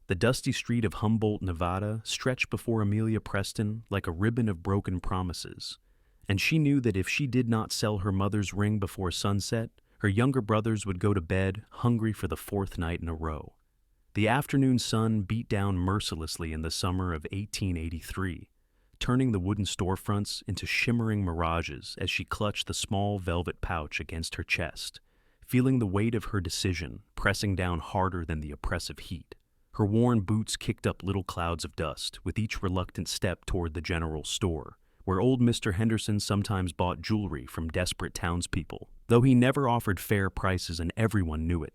The dusty street of Humboldt, Nevada, stretched before Amelia Preston like a ribbon of broken promises, and she knew that if she did not sell her mother's ring before sunset, her younger brothers would go to bed hungry for the fourth night in a row. The afternoon sun beat down mercilessly in the summer of 1883, turning the wooden storefronts into shimmering mirages as she clutched the small velvet pouch against her chest, feeling the weight of her decision pressing down harder than the oppressive heat. Her worn boots kicked up little clouds of dust with each reluctant step toward the general store, where old Mr. Henderson sometimes bought jewelry from desperate townspeople, though he never offered fair prices and everyone knew it.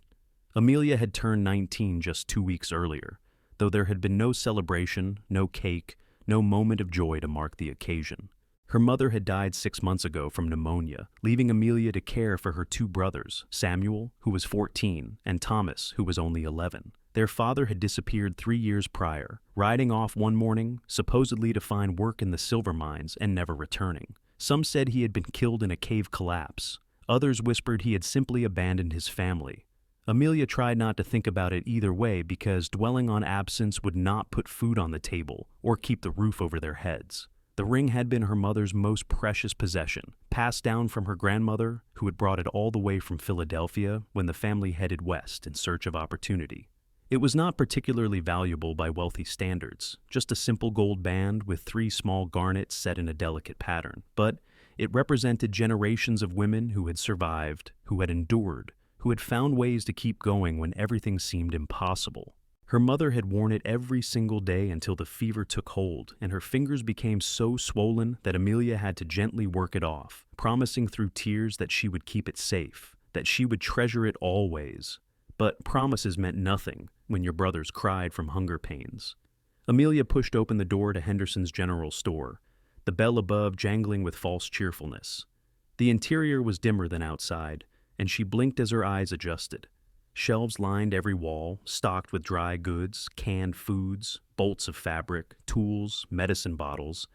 Amelia had turned 19 just 2 weeks earlier, though there had been no celebration, no cake, no moment of joy to mark the occasion. Her mother had died 6 months ago from pneumonia, leaving Amelia to care for her 2 brothers, Samuel, who was 14, and Thomas, who was only 11. Their father had disappeared 3 years prior, riding off one morning, supposedly to find work in the silver mines, and never returning. Some said he had been killed in a cave collapse. Others whispered he had simply abandoned his family. Amelia tried not to think about it either way because dwelling on absence would not put food on the table or keep the roof over their heads. The ring had been her mother's most precious possession, passed down from her grandmother, who had brought it all the way from Philadelphia when the family headed west in search of opportunity. It was not particularly valuable by wealthy standards, just a simple gold band with 3 small garnets set in a delicate pattern, but it represented generations of women who had survived, who had endured, who had found ways to keep going when everything seemed impossible. Her mother had worn it every single day until the fever took hold, and her fingers became so swollen that Amelia had to gently work it off, promising through tears that she would keep it safe, that she would treasure it always. But promises meant nothing when your brothers cried from hunger pains. Amelia pushed open the door to Henderson's general store, the bell above jangling with false cheerfulness. The interior was dimmer than outside, and she blinked as her eyes adjusted. Shelves lined every wall, stocked with dry goods, canned foods, bolts of fabric, tools, medicine bottles,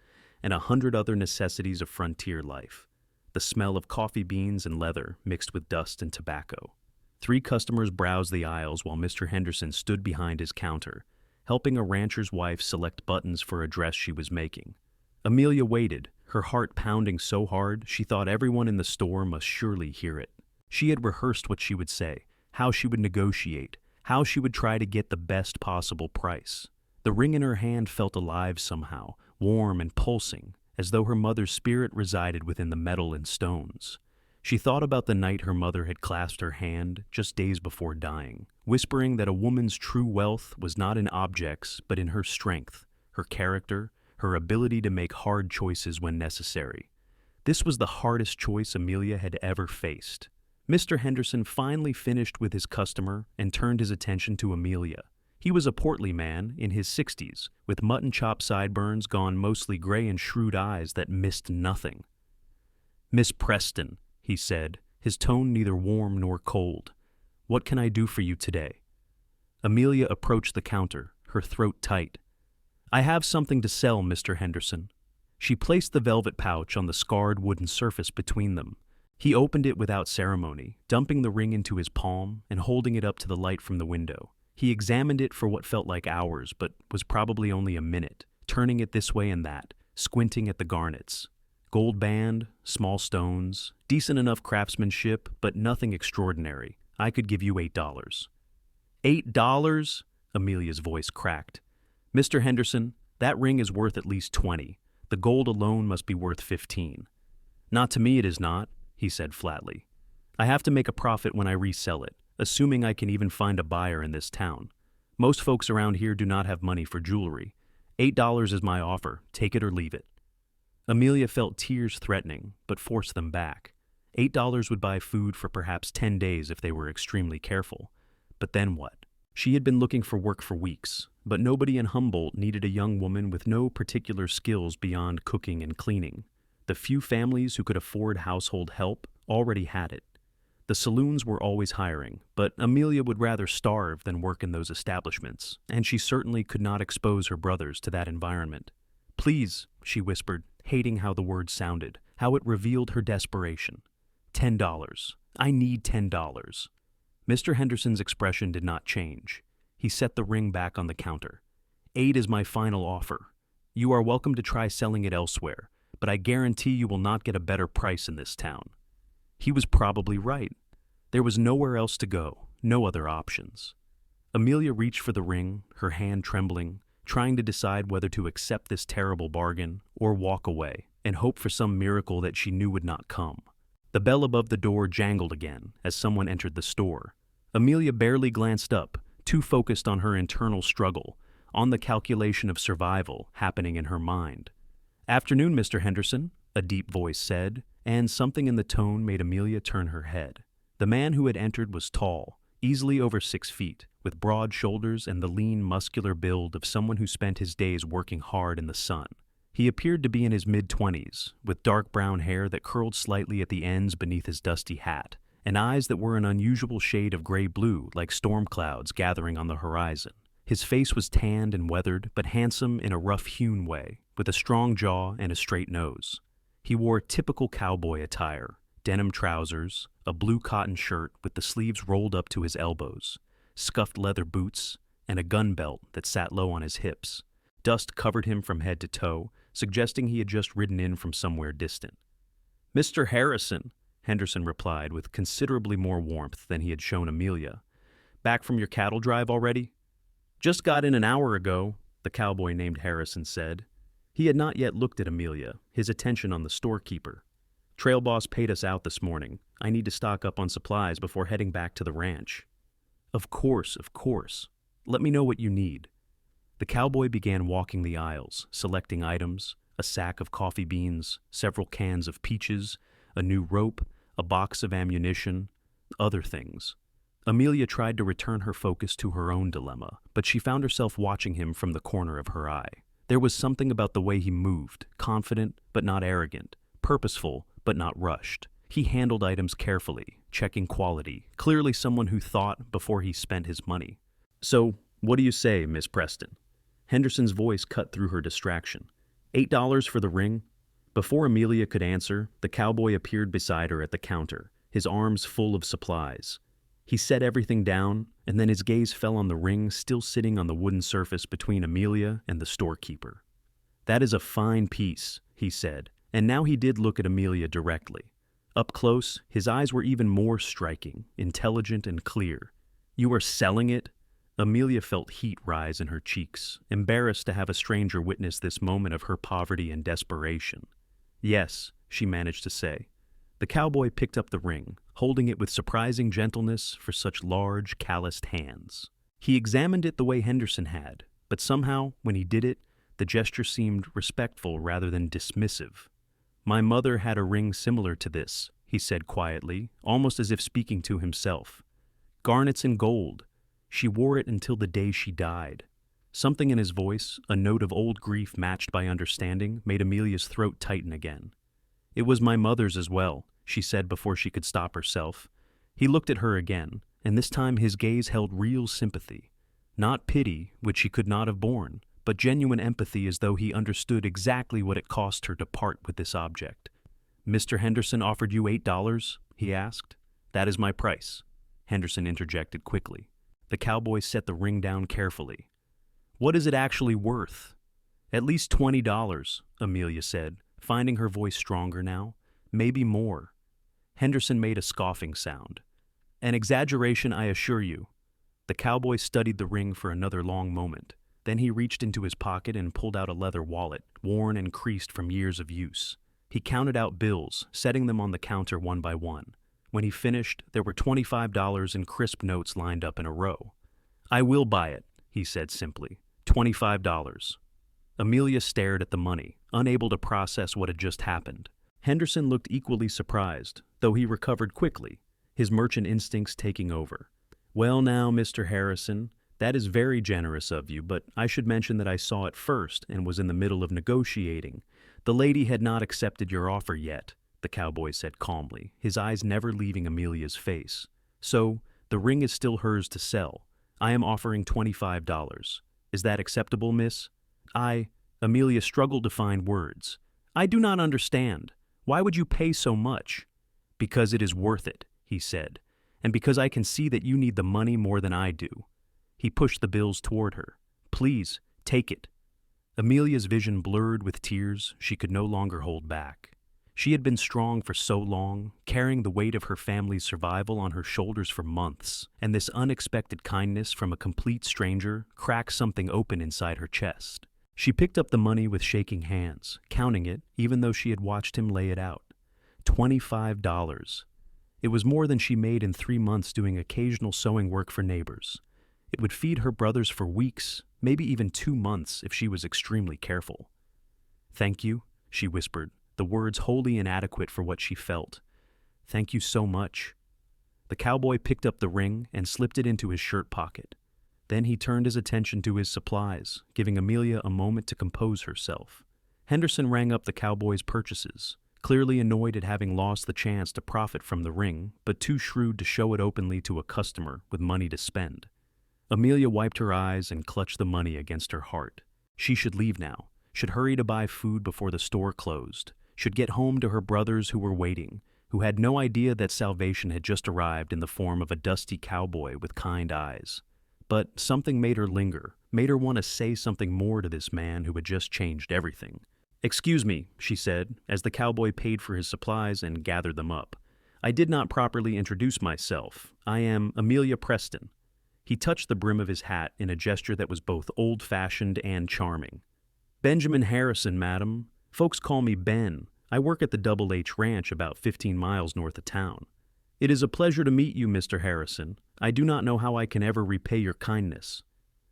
and 100 other necessities of frontier life. The smell of coffee beans and leather mixed with dust and tobacco. 3 customers browsed the aisles while Mr. Henderson stood behind his counter, helping a rancher's wife select buttons for a dress she was making. Amelia waited, her heart pounding so hard she thought everyone in the store must surely hear it. She had rehearsed what she would say, how she would negotiate, how she would try to get the best possible price. The ring in her hand felt alive somehow, warm and pulsing, as though her mother's spirit resided within the metal and stones. She thought about the night her mother had clasped her hand just days before dying, whispering that a woman's true wealth was not in objects but in her strength, her character, her ability to make hard choices when necessary. This was the hardest choice Amelia had ever faced. Mr. Henderson finally finished with his customer and turned his attention to Amelia. He was a portly man in his 60s, with mutton chop sideburns gone mostly gray and shrewd eyes that missed nothing. "Miss Preston," he said, his tone neither warm nor cold. "What can I do for you today?" Amelia approached the counter, her throat tight. "I have something to sell, Mr. Henderson." She placed the velvet pouch on the scarred wooden surface between them. He opened it without ceremony, dumping the ring into his palm and holding it up to the light from the window. He examined it for what felt like hours, but was probably only a minute, turning it this way and that, squinting at the garnets. Gold band, small stones, decent enough craftsmanship, but nothing extraordinary. I could give you $8. $8? Amelia's voice cracked. "Mr. Henderson, that ring is worth at least 20. The gold alone must be worth 15. "Not to me it is not," he said flatly. "I have to make a profit when I resell it, assuming I can even find a buyer in this town. Most folks around here do not have money for jewelry. $8 is my offer. Take it or leave it." Amelia felt tears threatening, but forced them back. $8 would buy food for perhaps 10 days if they were extremely careful. But then what? She had been looking for work for weeks, but nobody in Humboldt needed a young woman with no particular skills beyond cooking and cleaning. The few families who could afford household help already had it. The saloons were always hiring, but Amelia would rather starve than work in those establishments, and she certainly could not expose her brothers to that environment. "Please," she whispered, hating how the word sounded, how it revealed her desperation. $10. I need $10. Mr. Henderson's expression did not change. He set the ring back on the counter. 8 is my final offer. You are welcome to try selling it elsewhere, but I guarantee you will not get a better price in this town. He was probably right. There was nowhere else to go, no other options. Amelia reached for the ring, her hand trembling, trying to decide whether to accept this terrible bargain or walk away and hope for some miracle that she knew would not come. The bell above the door jangled again as someone entered the store. Amelia barely glanced up, too focused on her internal struggle, on the calculation of survival happening in her mind. "Afternoon, Mr. Henderson," a deep voice said, and something in the tone made Amelia turn her head. The man who had entered was tall, easily over 6 feet, with broad shoulders and the lean, muscular build of someone who spent his days working hard in the sun. He appeared to be in his mid-20s, with dark brown hair that curled slightly at the ends beneath his dusty hat, and eyes that were an unusual shade of gray-blue like storm clouds gathering on the horizon. His face was tanned and weathered, but handsome in a rough-hewn way, with a strong jaw and a straight nose. He wore typical cowboy attire, denim trousers, a blue cotton shirt with the sleeves rolled up to his elbows, scuffed leather boots, and a gun belt that sat low on his hips. Dust covered him from head to toe, suggesting he had just ridden in from somewhere distant. "Mr. Harrison," Henderson replied with considerably more warmth than he had shown Amelia. "Back from your cattle drive already?" "Just got in an hour ago," the cowboy named Harrison said. He had not yet looked at Amelia, his attention on the storekeeper. "Trail boss paid us out this morning. I need to stock up on supplies before heading back to the ranch." Of course. Let me know what you need." The cowboy began walking the aisles, selecting items, a sack of coffee beans, several cans of peaches, a new rope, a box of ammunition, other things. Amelia tried to return her focus to her own dilemma, but she found herself watching him from the corner of her eye. There was something about the way he moved, confident but not arrogant, purposeful but not rushed. He handled items carefully, checking quality, clearly someone who thought before he spent his money. "So, what do you say, Miss Preston?" Henderson's voice cut through her distraction. $8 for the ring?" Before Amelia could answer, the cowboy appeared beside her at the counter, his arms full of supplies. He set everything down, and then his gaze fell on the ring still sitting on the wooden surface between Amelia and the storekeeper. "That is a fine piece," he said, and now he did look at Amelia directly. Up close, his eyes were even more striking, intelligent and clear. "You are selling it?" Amelia felt heat rise in her cheeks, embarrassed to have a stranger witness this moment of her poverty and desperation. "Yes," she managed to say. The cowboy picked up the ring, holding it with surprising gentleness for such large, calloused hands. He examined it the way Henderson had, but somehow, when he did it, the gesture seemed respectful rather than dismissive. "My mother had a ring similar to this," he said quietly, almost as if speaking to himself. "Garnets and gold. She wore it until the day she died." Something in his voice, a note of old grief matched by understanding, made Amelia's throat tighten again. "It was my mother's as well," she said before she could stop herself. He looked at her again, and this time his gaze held real sympathy. Not pity, which she could not have borne, but genuine empathy as though he understood exactly what it cost her to part with this object. "Mr. Henderson offered you $8?" he asked. "That is my price," Henderson interjected quickly. The cowboy set the ring down carefully. "What is it actually worth?" "At least $20, Amelia said, finding her voice stronger now. "Maybe more." Henderson made a scoffing sound. "An exaggeration, I assure you." The cowboy studied the ring for another long moment. Then he reached into his pocket and pulled out a leather wallet, worn and creased from years of use. He counted out bills, setting them on the counter one by one. When he finished, there were $25 in crisp notes lined up in a row. "I will buy it," he said simply. $25. Amelia stared at the money, unable to process what had just happened. Henderson looked equally surprised, though he recovered quickly, his merchant instincts taking over. "Well now, Mr. Harrison, that is very generous of you, but I should mention that I saw it first and was in the middle of negotiating. The lady had not accepted your offer yet," the cowboy said calmly, his eyes never leaving Amelia's face. "So, the ring is still hers to sell. I am offering $25. Is that acceptable, miss?" Amelia struggled to find words. "I do not understand. Why would you pay so much?" "Because it is worth it," he said, "and because I can see that you need the money more than I do." He pushed the bills toward her. "Please, take it." Amelia's vision blurred with tears she could no longer hold back. She had been strong for so long, carrying the weight of her family's survival on her shoulders for months, and this unexpected kindness from a complete stranger cracked something open inside her chest. She picked up the money with shaking hands, counting it even though she had watched him lay it out. $25. It was more than she made in 3 months doing occasional sewing work for neighbors. It would feed her brothers for weeks, maybe even 2 months if she was extremely careful. "Thank you," she whispered, the words wholly inadequate for what she felt. "Thank you so much." The cowboy picked up the ring and slipped it into his shirt pocket. Then he turned his attention to his supplies, giving Amelia a moment to compose herself. Henderson rang up the cowboy's purchases, clearly annoyed at having lost the chance to profit from the ring, but too shrewd to show it openly to a customer with money to spend. Amelia wiped her eyes and clutched the money against her heart. She should leave now, should hurry to buy food before the store closed, should get home to her brothers who were waiting, who had no idea that salvation had just arrived in the form of a dusty cowboy with kind eyes. But something made her linger, made her want to say something more to this man who had just changed everything. "Excuse me," she said, as the cowboy paid for his supplies and gathered them up. "I did not properly introduce myself. I am Amelia Preston." He touched the brim of his hat in a gesture that was both old-fashioned and charming. "Benjamin Harrison, madam. Folks call me Ben. I work at the Double H Ranch about 15 miles north of town." "It is a pleasure to meet you, Mr. Harrison. I do not know how I can ever repay your kindness."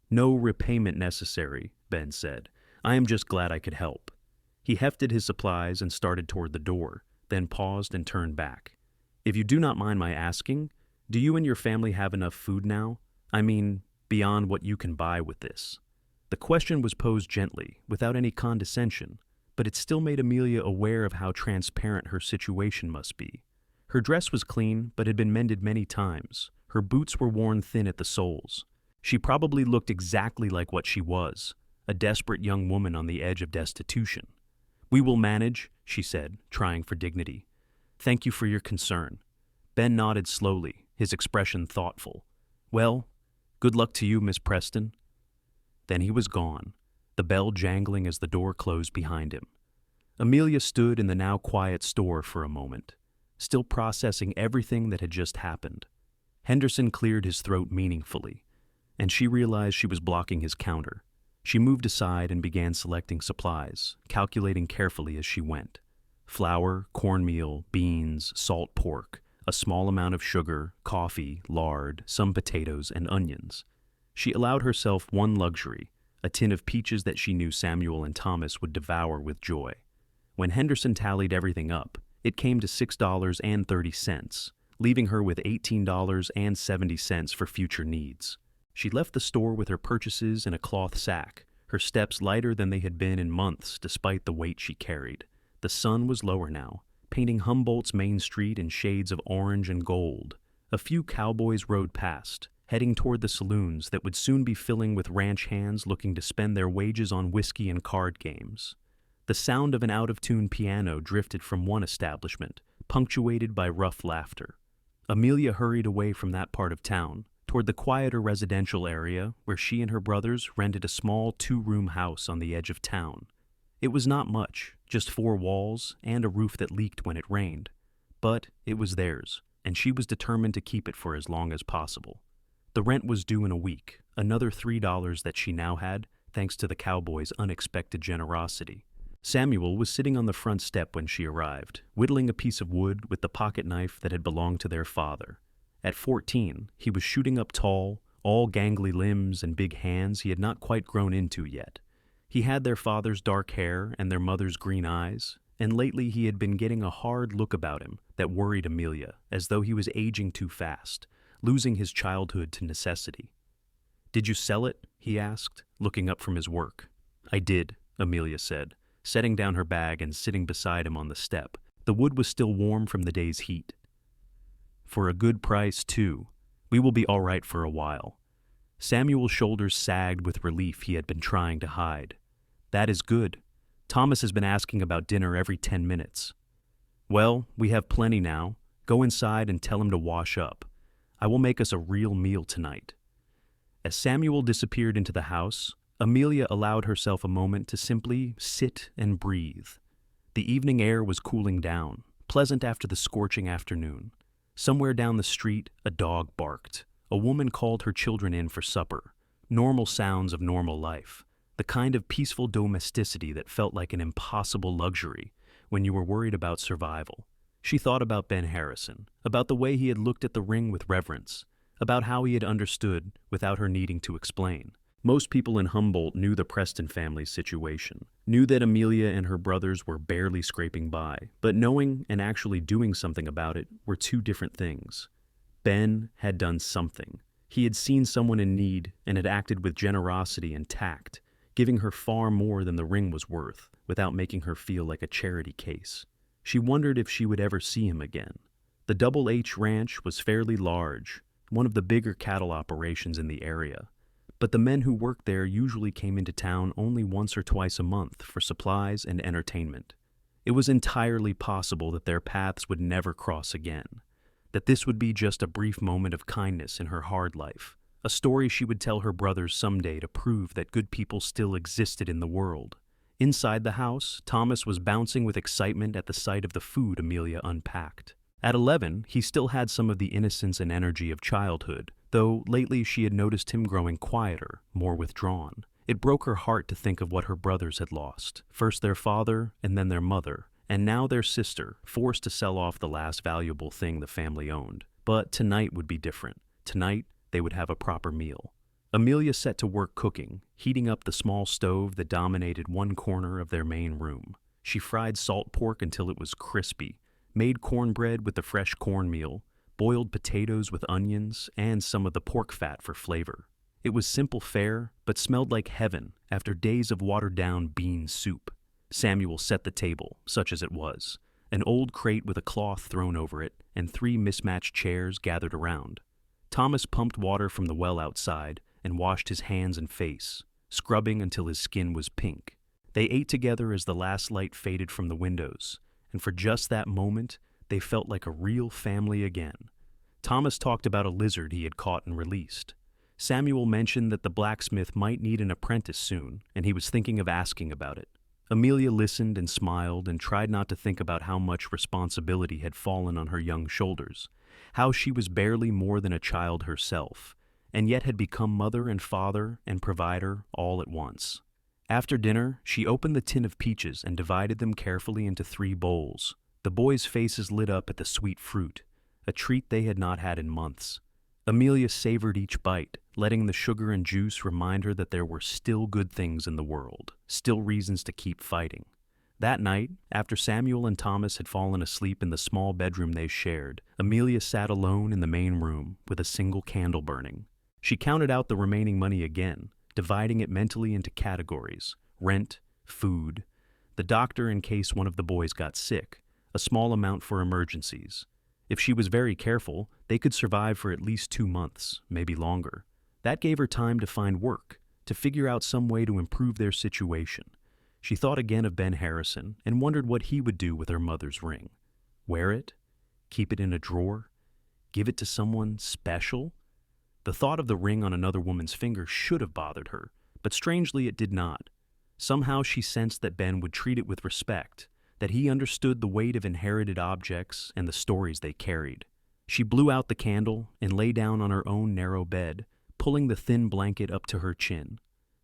"No repayment necessary," Ben said. "I am just glad I could help." He hefted his supplies and started toward the door, then paused and turned back. "If you do not mind my asking, do you and your family have enough food now? I mean, beyond what you can buy with this?" The question was posed gently, without any condescension, but it still made Amelia aware of how transparent her situation must be. Her dress was clean, but had been mended many times. Her boots were worn thin at the soles. She probably looked exactly like what she was, a desperate young woman on the edge of destitution. "We will manage," she said, trying for dignity. "Thank you for your concern." Ben nodded slowly, his expression thoughtful. "Well, good luck to you, Miss Preston." Then he was gone, the bell jangling as the door closed behind him. Amelia stood in the now quiet store for a moment, still processing everything that had just happened. Henderson cleared his throat meaningfully, and she realized she was blocking his counter. She moved aside and began selecting supplies, calculating carefully as she went. Flour, cornmeal, beans, salt pork, a small amount of sugar, coffee, lard, some potatoes, and onions. She allowed herself one luxury, a tin of peaches that she knew Samuel and Thomas would devour with joy. When Henderson tallied everything up, it came to $6.30, leaving her with $18.70 for future needs. She left the store with her purchases in a cloth sack, her steps lighter than they had been in months despite the weight she carried. The sun was lower now, painting Humboldt's main street in shades of orange and gold. A few cowboys rode past, heading toward the saloons that would soon be filling with ranch hands looking to spend their wages on whiskey and card games. The sound of an out-of-tune piano drifted from one establishment, punctuated by rough laughter. Amelia hurried away from that part of town, toward the quieter residential area where she and her brothers rented a small 2-room house on the edge of town. It was not much, just 4 walls and a roof that leaked when it rained. But it was theirs, and she was determined to keep it for as long as possible. The rent was due in a week, another $3 that she now had, thanks to the cowboy's unexpected generosity. Samuel was sitting on the front step when she arrived, whittling a piece of wood with the pocket knife that had belonged to their father. At 14, he was shooting up tall, all gangly limbs and big hands he had not quite grown into yet. He had their father's dark hair and their mother's green eyes, and lately he had been getting a hard look about him that worried Amelia, as though he was aging too fast, losing his childhood to necessity. "Did you sell it?" he asked, looking up from his work. "I did," Amelia said, setting down her bag and sitting beside him on the step. The wood was still warm from the day's heat. "For a good price, too. We will be all right for a while." Samuel's shoulders sagged with relief he had been trying to hide. "That is good. Thomas has been asking about dinner every 10 minutes. "Well, we have plenty now. Go inside and tell him to wash up. I will make us a real meal tonight." As Samuel disappeared into the house, Amelia allowed herself a moment to simply sit and breathe. The evening air was cooling down, pleasant after the scorching afternoon. Somewhere down the street, a dog barked. A woman called her children in for supper. Normal sounds of normal life. The kind of peaceful domesticity that felt like an impossible luxury when you were worried about survival. She thought about Ben Harrison, about the way he had looked at the ring with reverence, about how he had understood without her needing to explain. Most people in Humboldt knew the Preston family's situation, knew that Amelia and her brothers were barely scraping by, but knowing and actually doing something about it were two different things. Ben had done something. He had seen someone in need and had acted with generosity and tact, giving her far more than the ring was worth, without making her feel like a charity case. She wondered if she would ever see him again. The Double H Ranch was fairly large, one of the bigger cattle operations in the area, but the men who worked there usually came into town only once or twice a month for supplies and entertainment. It was entirely possible that their paths would never cross again, that this would be just a brief moment of kindness in her hard life, a story she would tell her brothers someday to prove that good people still existed in the world. Inside the house, Thomas was bouncing with excitement at the sight of the food Amelia unpacked. At 11, he still had some of the innocence and energy of childhood, though lately she had noticed him growing quieter, more withdrawn. It broke her heart to think of what her brothers had lost. First their father, and then their mother, and now their sister, forced to sell off the last valuable thing the family owned. But tonight would be different. Tonight, they would have a proper meal. Amelia set to work cooking, heating up the small stove that dominated one corner of their main room. She fried salt pork until it was crispy, made cornbread with the fresh cornmeal, boiled potatoes with onions, and some of the pork fat for flavor. It was simple fare, but smelled like heaven after days of watered-down bean soup. Samuel set the table, such as it was, an old crate with a cloth thrown over it, and 3 mismatched chairs gathered around. Thomas pumped water from the well outside and washed his hands and face, scrubbing until his skin was pink. They ate together as the last light faded from the windows, and for just that moment, they felt like a real family again. Thomas talked about a lizard he had caught and released. Samuel mentioned that the blacksmith might need an apprentice soon, and he was thinking of asking about it. Amelia listened and smiled and tried not to think about how much responsibility had fallen on her young shoulders, how she was barely more than a child herself, and yet had become mother and father and provider all at once. After dinner, she opened the tin of peaches and divided them carefully into 3 bowls. The boys' faces lit up at the sweet fruit, a treat they had not had in months. Amelia savored each bite, letting the sugar and juice remind her that there were still good things in the world, still reasons to keep fighting. That night, after Samuel and Thomas had fallen asleep in the small bedroom they shared, Amelia sat alone in the main room with a single candle burning. She counted out the remaining money again, dividing it mentally into categories: rent, food, the doctor in case one of the boys got sick, a small amount for emergencies. If she was very careful, they could survive for at least 2 months, maybe longer. That gave her time to find work, to figure out some way to improve their situation. She thought again of Ben Harrison and wondered what he would do with her mother's ring. Wear it? Keep it in a drawer? Give it to someone special? The thought of the ring on another woman's finger should have bothered her, but strangely it did not. Somehow she sensed that Ben would treat it with respect, that he understood the weight of inherited objects and the stories they carried. She blew out the candle and lay down on her own narrow bed, pulling the thin blanket up to her chin.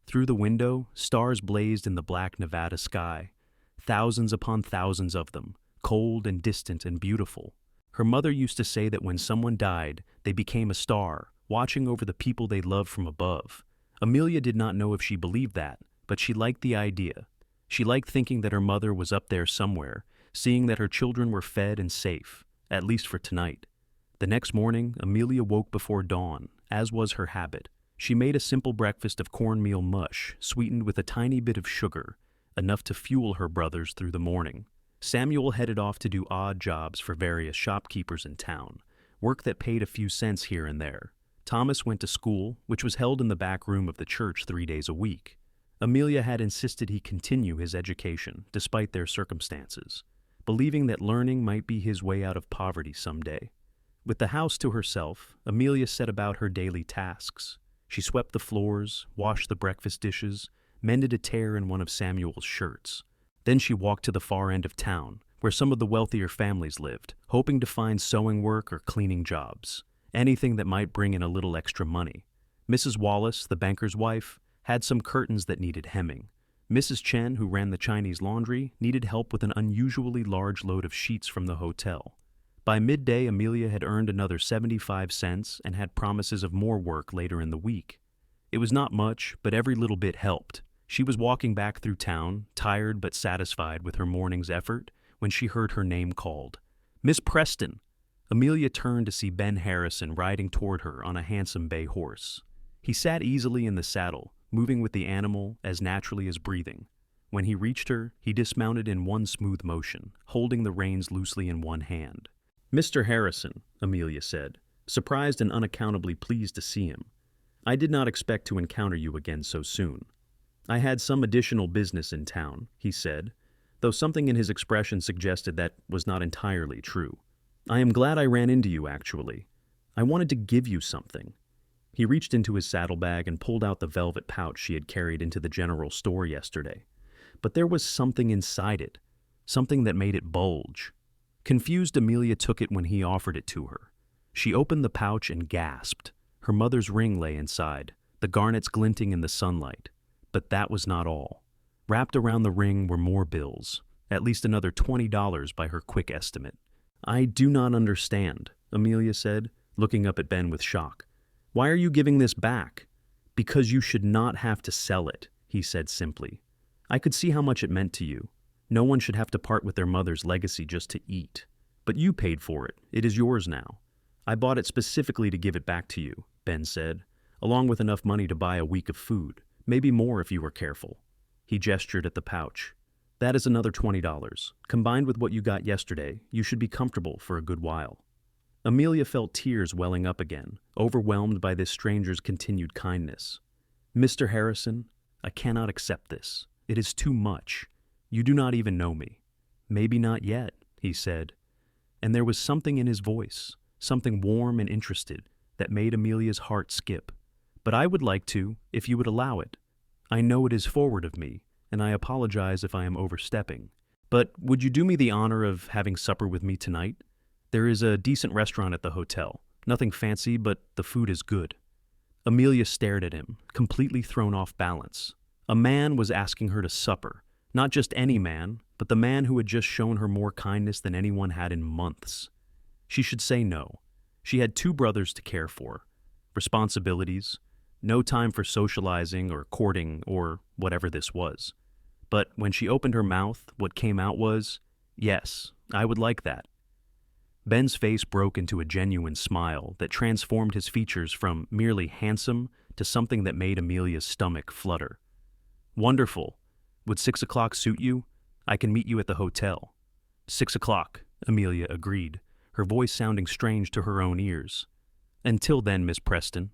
Through the window, stars blazed in the black Nevada sky, thousands upon thousands of them, cold and distant and beautiful. Her mother used to say that when someone died, they became a star, watching over the people they loved from above. Amelia did not know if she believed that, but she liked the idea. She liked thinking that her mother was up there somewhere, seeing that her children were fed and safe, at least for tonight. The next morning, Amelia woke before dawn, as was her habit. She made a simple breakfast of cornmeal mush, sweetened with a tiny bit of sugar, enough to fuel her brothers through the morning. Samuel headed off to do odd jobs for various shopkeepers in town, work that paid a few cents here and there. Thomas went to school, which was held in the back room of the church 3 days a week. Amelia had insisted he continue his education, despite their circumstances, believing that learning might be his way out of poverty someday. With the house to herself, Amelia set about her daily tasks. She swept the floors, washed the breakfast dishes, mended a tear in one of Samuel's shirts. Then she walked to the far end of town, where some of the wealthier families lived, hoping to find sewing work or cleaning jobs, anything that might bring in a little extra money. Mrs. Wallace, the banker's wife, had some curtains that needed hemming. Mrs. Chen, who ran the Chinese laundry, needed help with an unusually large load of sheets from the hotel. By midday, Amelia had earned another 75 cents and had promises of more work later in the week. It was not much, but every little bit helped. She was walking back through town, tired but satisfied with her morning's effort, when she heard her name called. "Miss Preston!" Amelia turned to see Ben Harrison riding toward her on a handsome bay horse. He sat easily in the saddle, moving with the animal as naturally as breathing. When he reached her, he dismounted in one smooth motion, holding the reins loosely in one hand. "Mr. Harrison," Amelia said, surprised and unaccountably pleased to see him. "I did not expect to encounter you again so soon." "I had some additional business in town," he said, though something in his expression suggested that was not entirely true. "I am glad I ran into you, actually. I wanted to give you something." He reached into his saddlebag and pulled out the velvet pouch she had carried into the general store yesterday. But there was something inside it, something that made it bulge. Confused, Amelia took it when he offered it to her. She opened the pouch and gasped. Her mother's ring lay inside, the garnets glinting in the sunlight. But that was not all. Wrapped around the ring were more bills, at least another $20 by her quick estimate. "I do not understand," Amelia said, looking up at Ben with shock. "Why are you giving this back?" "Because you should not have to sell it," he said simply. "I could see how much it meant to you. No one should have to part with their mother's legacy just to eat. But you paid for it. It is yours now." "I bought it specifically to give it back to you," Ben said, "along with enough money to buy a week of food, maybe more if you were careful." He gestured at the pouch. "That is another $20. Combined with what you got yesterday, you should be comfortable for a good while." Amelia felt tears welling up again, overwhelmed by this stranger's continued kindness. "Mr. Harrison, I cannot accept this. It is too much. You do not even know me." "Maybe not yet," he said. And there was something in his voice, something warm and interested, that made Amelia's heart skip. "But I would like to, if you would allow it. I know it is forward of me, and I apologize if I am overstepping. But would you do me the honor of having supper with me tonight? There is a decent restaurant at the hotel. Nothing fancy, but the food is good." Amelia stared at him, completely thrown off balance. A man was asking her to supper. Not just any man, but the man who had just shown her more kindness than anyone had in months. She should say no. She had 2 brothers to care for. Responsibilities. No time for socializing or courting or whatever this was. But when she opened her mouth, what came out was, "Yes, I would like that." Ben's face broke into a genuine smile that transformed his features from merely handsome to something that made Amelia's stomach flutter. "Wonderful. Would 6 o'clock suit you? I can meet you at the hotel." 6 o'clock, Amelia agreed, her voice sounding strange to her own ears. "Until then, Miss Preston."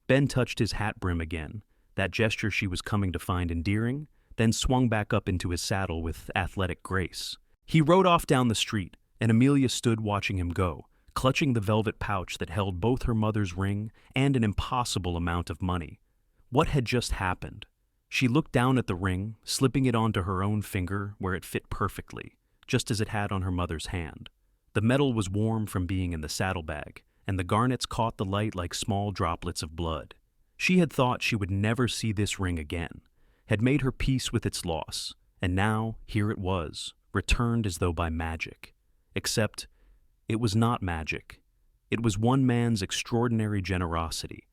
Ben touched his hat brim again, that gesture she was coming to find endearing, then swung back up into his saddle with athletic grace. He rode off down the street, and Amelia stood watching him go, clutching the velvet pouch that held both her mother's ring and an impossible amount of money. What had just happened? She looked down at the ring, slipping it onto her own finger where it fit perfectly, just as it had on her mother's hand. The metal was warm from being in the saddlebag, and the garnets caught the light like small droplets of blood. She had thought she would never see this ring again, had made her peace with its loss, and now here it was, returned as though by magic. Except, it was not magic. It was one man's extraordinary generosity.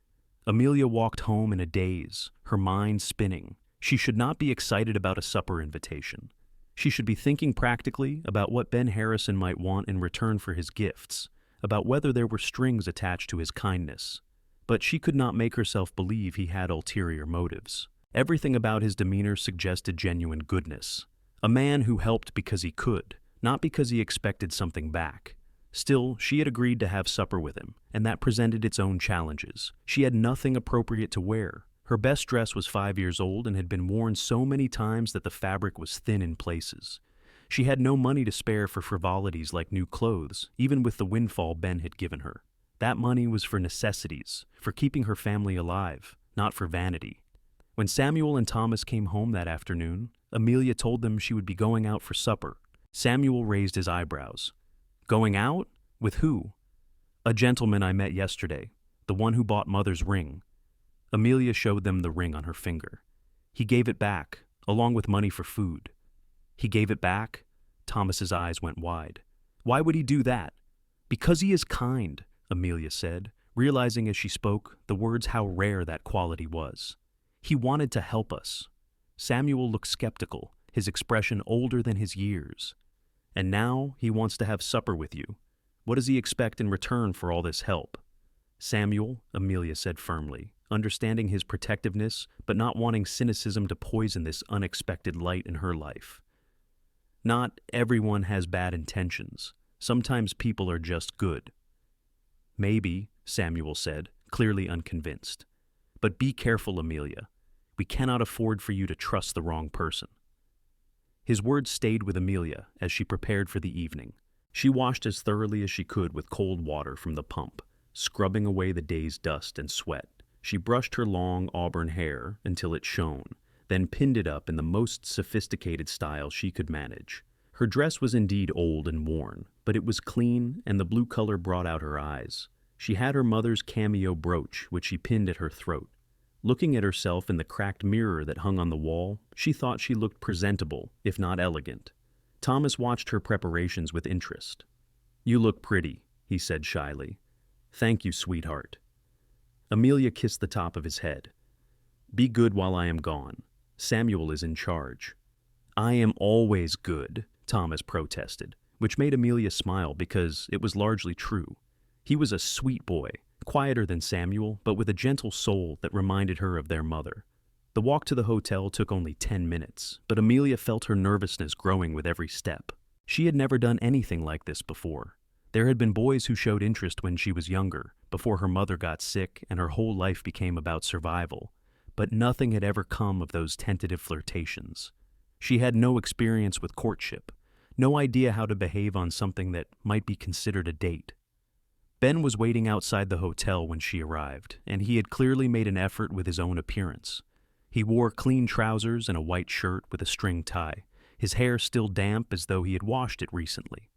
Amelia walked home in a daze, her mind spinning. She should not be excited about a supper invitation. She should be thinking practically about what Ben Harrison might want in return for his gifts, about whether there were strings attached to his kindness. But she could not make herself believe he had ulterior motives. Everything about his demeanor suggested genuine goodness. A man who helped because he could, not because he expected something back. Still, she had agreed to have supper with him, and that presented its own challenges. She had nothing appropriate to wear. Her best dress was 5 years old and had been worn so many times that the fabric was thin in places. She had no money to spare for frivolities like new clothes, even with the windfall Ben had given her. That money was for necessities, for keeping her family alive, not for vanity. When Samuel and Thomas came home that afternoon, Amelia told them she would be going out for supper. Samuel raised his eyebrows. Going out? With who? A gentleman I met yesterday, the one who bought Mother's ring. Amelia showed them the ring on her finger. He gave it back, along with money for food. He gave it back? Thomas's eyes went wide. Why would he do that? Because he is kind, Amelia said, realizing as she spoke the words how rare that quality was. He wanted to help us. Samuel looked skeptical, his expression older than his years. And now he wants to have supper with you. What does he expect in return for all this help? Samuel, Amelia said firmly, understanding his protectiveness but not wanting cynicism to poison this unexpected light in her life. Not everyone has bad intentions. Sometimes people are just good. Maybe, Samuel said, clearly unconvinced. But be careful, Amelia. We cannot afford for you to trust the wrong person. His words stayed with Amelia as she prepared for the evening. She washed as thoroughly as she could with cold water from the pump, scrubbing away the day's dust and sweat. She brushed her long auburn hair until it shone, then pinned it up in the most sophisticated style she could manage. Her dress was indeed old and worn, but it was clean and the blue color brought out her eyes. She had her mother's cameo brooch, which she pinned at her throat. Looking at herself in the cracked mirror that hung on the wall, she thought she looked presentable, if not elegant. Thomas watched her preparations with interest. You look pretty, he said shyly. Thank you, sweetheart. Amelia kissed the top of his head. Be good while I am gone. Samuel is in charge. I am always good, Thomas protested, which made Amelia smile because it was largely true. He was a sweet boy, quieter than Samuel, but with a gentle soul that reminded her of their mother. The walk to the hotel took only 10 minutes, but Amelia felt her nervousness growing with every step. She had never done anything like this before. There had been boys who showed interest when she was younger, before her mother got sick and her whole life became about survival, but nothing had ever come of those tentative flirtations. She had no experience with courtship, no idea how to behave on something that might be considered a date. Ben was waiting outside the hotel when she arrived, and he had clearly made an effort with his own appearance. He wore clean trousers and a white shirt with a string tie, his hair still damp as though he had washed it recently.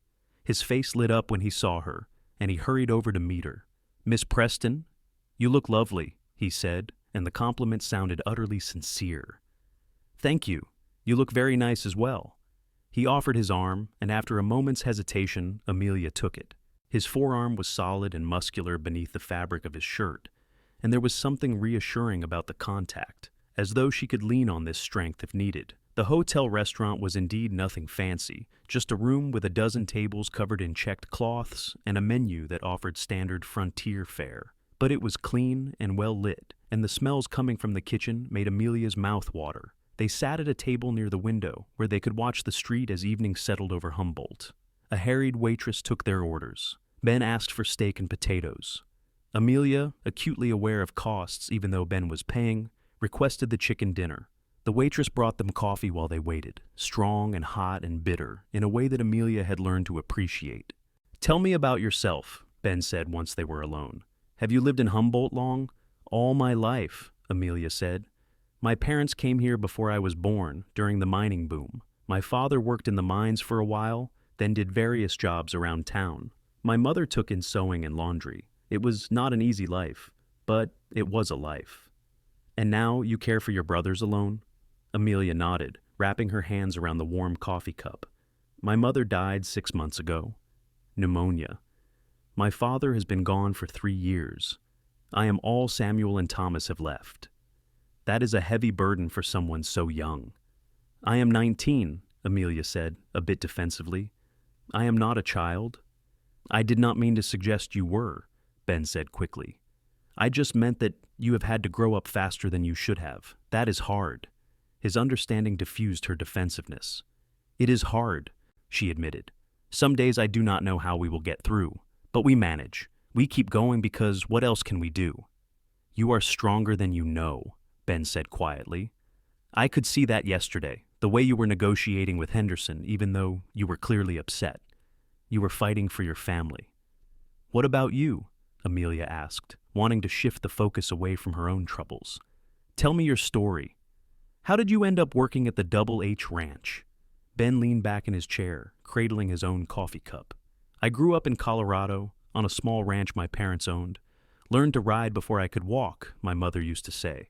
His face lit up when he saw her, and he hurried over to meet her. Miss Preston, you look lovely, he said, and the compliment sounded utterly sincere. Thank you. You look very nice as well. He offered his arm, and after a moment's hesitation, Amelia took it. His forearm was solid and muscular beneath the fabric of his shirt, and there was something reassuring about the contact, as though she could lean on this strength if needed. The hotel restaurant was indeed nothing fancy, just a room with a dozen tables covered in checked cloths and a menu that offered standard frontier fare. But it was clean and well lit, and the smells coming from the kitchen made Amelia's mouth water. They sat at a table near the window, where they could watch the street as evening settled over Humboldt. A harried waitress took their orders. Ben asked for steak and potatoes. Amelia, acutely aware of costs even though Ben was paying, requested the chicken dinner. The waitress brought them coffee while they waited, strong and hot and bitter, in a way that Amelia had learned to appreciate. Tell me about yourself, Ben said once they were alone. Have you lived in Humboldt long? All my life, Amelia said. My parents came here before I was born, during the mining boom. My father worked in the mines for a while, then did various jobs around town. My mother took in sewing and laundry. It was not an easy life, but it was a life. And now you care for your brothers alone? Amelia nodded, wrapping her hands around the warm coffee cup. My mother died 6 months ago. Pneumonia. My father has been gone for 3 years. I am all Samuel and Thomas have left. That is a heavy burden for someone so young. I am 19, Amelia said, a bit defensively. I am not a child. I did not mean to suggest you were, Ben said quickly. I just meant that you have had to grow up faster than you should have. That is hard. His understanding diffused her defensiveness. It is hard, she admitted. Some days I do not know how we will get through, but we manage. We keep going because what else can we do? You are stronger than you know, Ben said quietly. I could see that yesterday, the way you were negotiating with Henderson, even though you were clearly upset. You were fighting for your family. What about you? Amelia asked, wanting to shift the focus away from her own troubles. Tell me your story. How did you end up working at the Double H Ranch? Ben leaned back in his chair, cradling his own coffee cup. I grew up in Colorado, on a small ranch my parents owned. Learned to ride before I could walk, my mother used to say.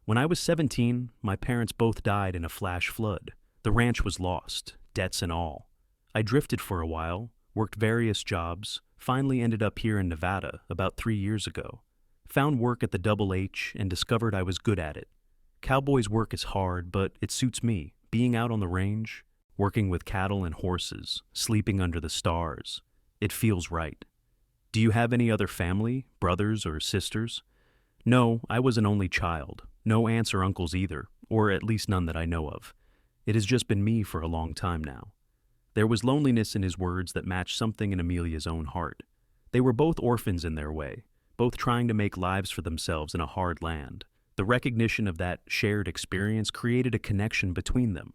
When I was 17, my parents both died in a flash flood. The ranch was lost, debts and all. I drifted for a while, worked various jobs, finally ended up here in Nevada about 3 years ago. Found work at the Double H and discovered I was good at it. Cowboy's work is hard, but it suits me. Being out on the range, working with cattle and horses, sleeping under the stars. It feels right. Do you have any other family, brothers or sisters? No, I was an only child. No aunts or uncles either, or at least none that I know of. It has just been me for a long time now. There was loneliness in his words that matched something in Amelia's own heart. They were both orphans in their way, both trying to make lives for themselves in a hard land. The recognition of that shared experience created a connection between them,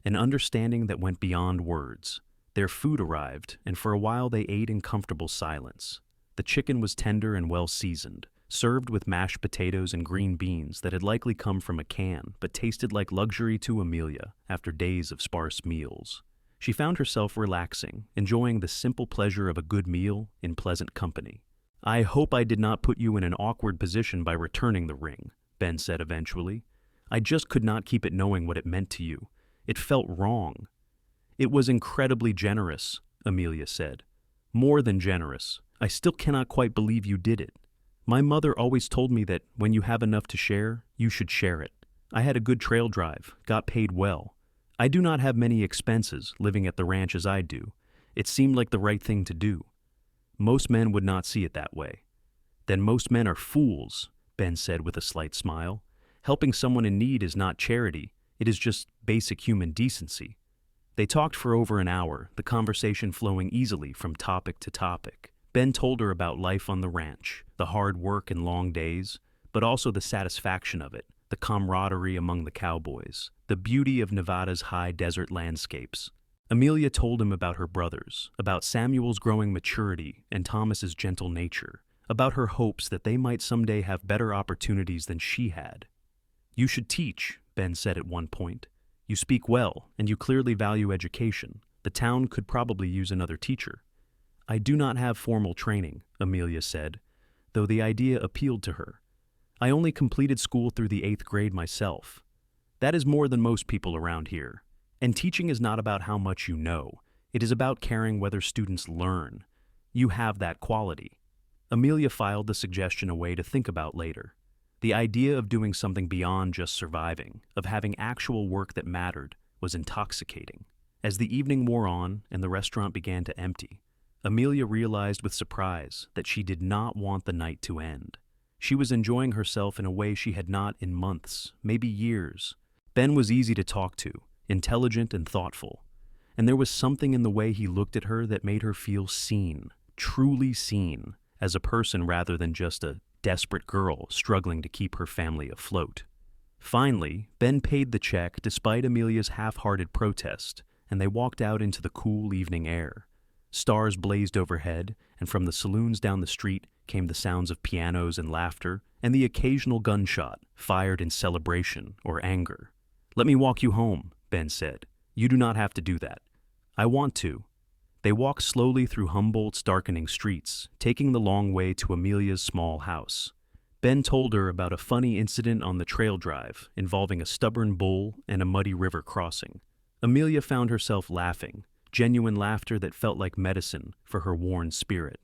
an understanding that went beyond words. Their food arrived, and for a while they ate in comfortable silence. The chicken was tender and well seasoned, served with mashed potatoes and green beans that had likely come from a can, but tasted like luxury to Amelia after days of sparse meals. She found herself relaxing, enjoying the simple pleasure of a good meal in pleasant company. I hope I did not put you in an awkward position by returning the ring, Ben said eventually. I just could not keep it knowing what it meant to you. It felt wrong. It was incredibly generous, Amelia said. More than generous. I still cannot quite believe you did it. My mother always told me that when you have enough to share, you should share it. I had a good trail drive, got paid well. I do not have many expenses living at the ranch as I do. It seemed like the right thing to do. Most men would not see it that way. Then most men are fools, Ben said with a slight smile. Helping someone in need is not charity. It is just basic human decency. They talked for over an hour, the conversation flowing easily from topic to topic. Ben told her about life on the ranch, the hard work and long days, but also the satisfaction of it, the camaraderie among the cowboys, the beauty of Nevada's high desert landscapes. Amelia told him about her brothers, about Samuel's growing maturity and Thomas's gentle nature, about her hopes that they might someday have better opportunities than she had. You should teach, Ben said at one point. You speak well, and you clearly value education. The town could probably use another teacher. I do not have formal training, Amelia said, though the idea appealed to her. I only completed school through the 8th grade myself. That is more than most people around here. And teaching is not about how much you know. It is about caring whether students learn. You have that quality. Amelia filed the suggestion away to think about later. The idea of doing something beyond just surviving, of having actual work that mattered, was intoxicating. As the evening wore on and the restaurant began to empty, Amelia realized with surprise that she did not want the night to end. She was enjoying herself in a way she had not in months, maybe years. Ben was easy to talk to, intelligent and thoughtful, and there was something in the way he looked at her that made her feel seen, truly seen, as a person rather than just a desperate girl struggling to keep her family afloat. Finally, Ben paid the check despite Amelia's half-hearted protest, and they walked out into the cool evening air. Stars blazed overhead, and from the saloons down the street came the sounds of pianos and laughter, and the occasional gunshot, fired in celebration or anger. Let me walk you home, Ben said. You do not have to do that. I want to. They walked slowly through Humboldt's darkening streets, taking the long way to Amelia's small house. Ben told her about a funny incident on the trail drive involving a stubborn bull and a muddy river crossing. Amelia found herself laughing, genuine laughter that felt like medicine for her worn spirit.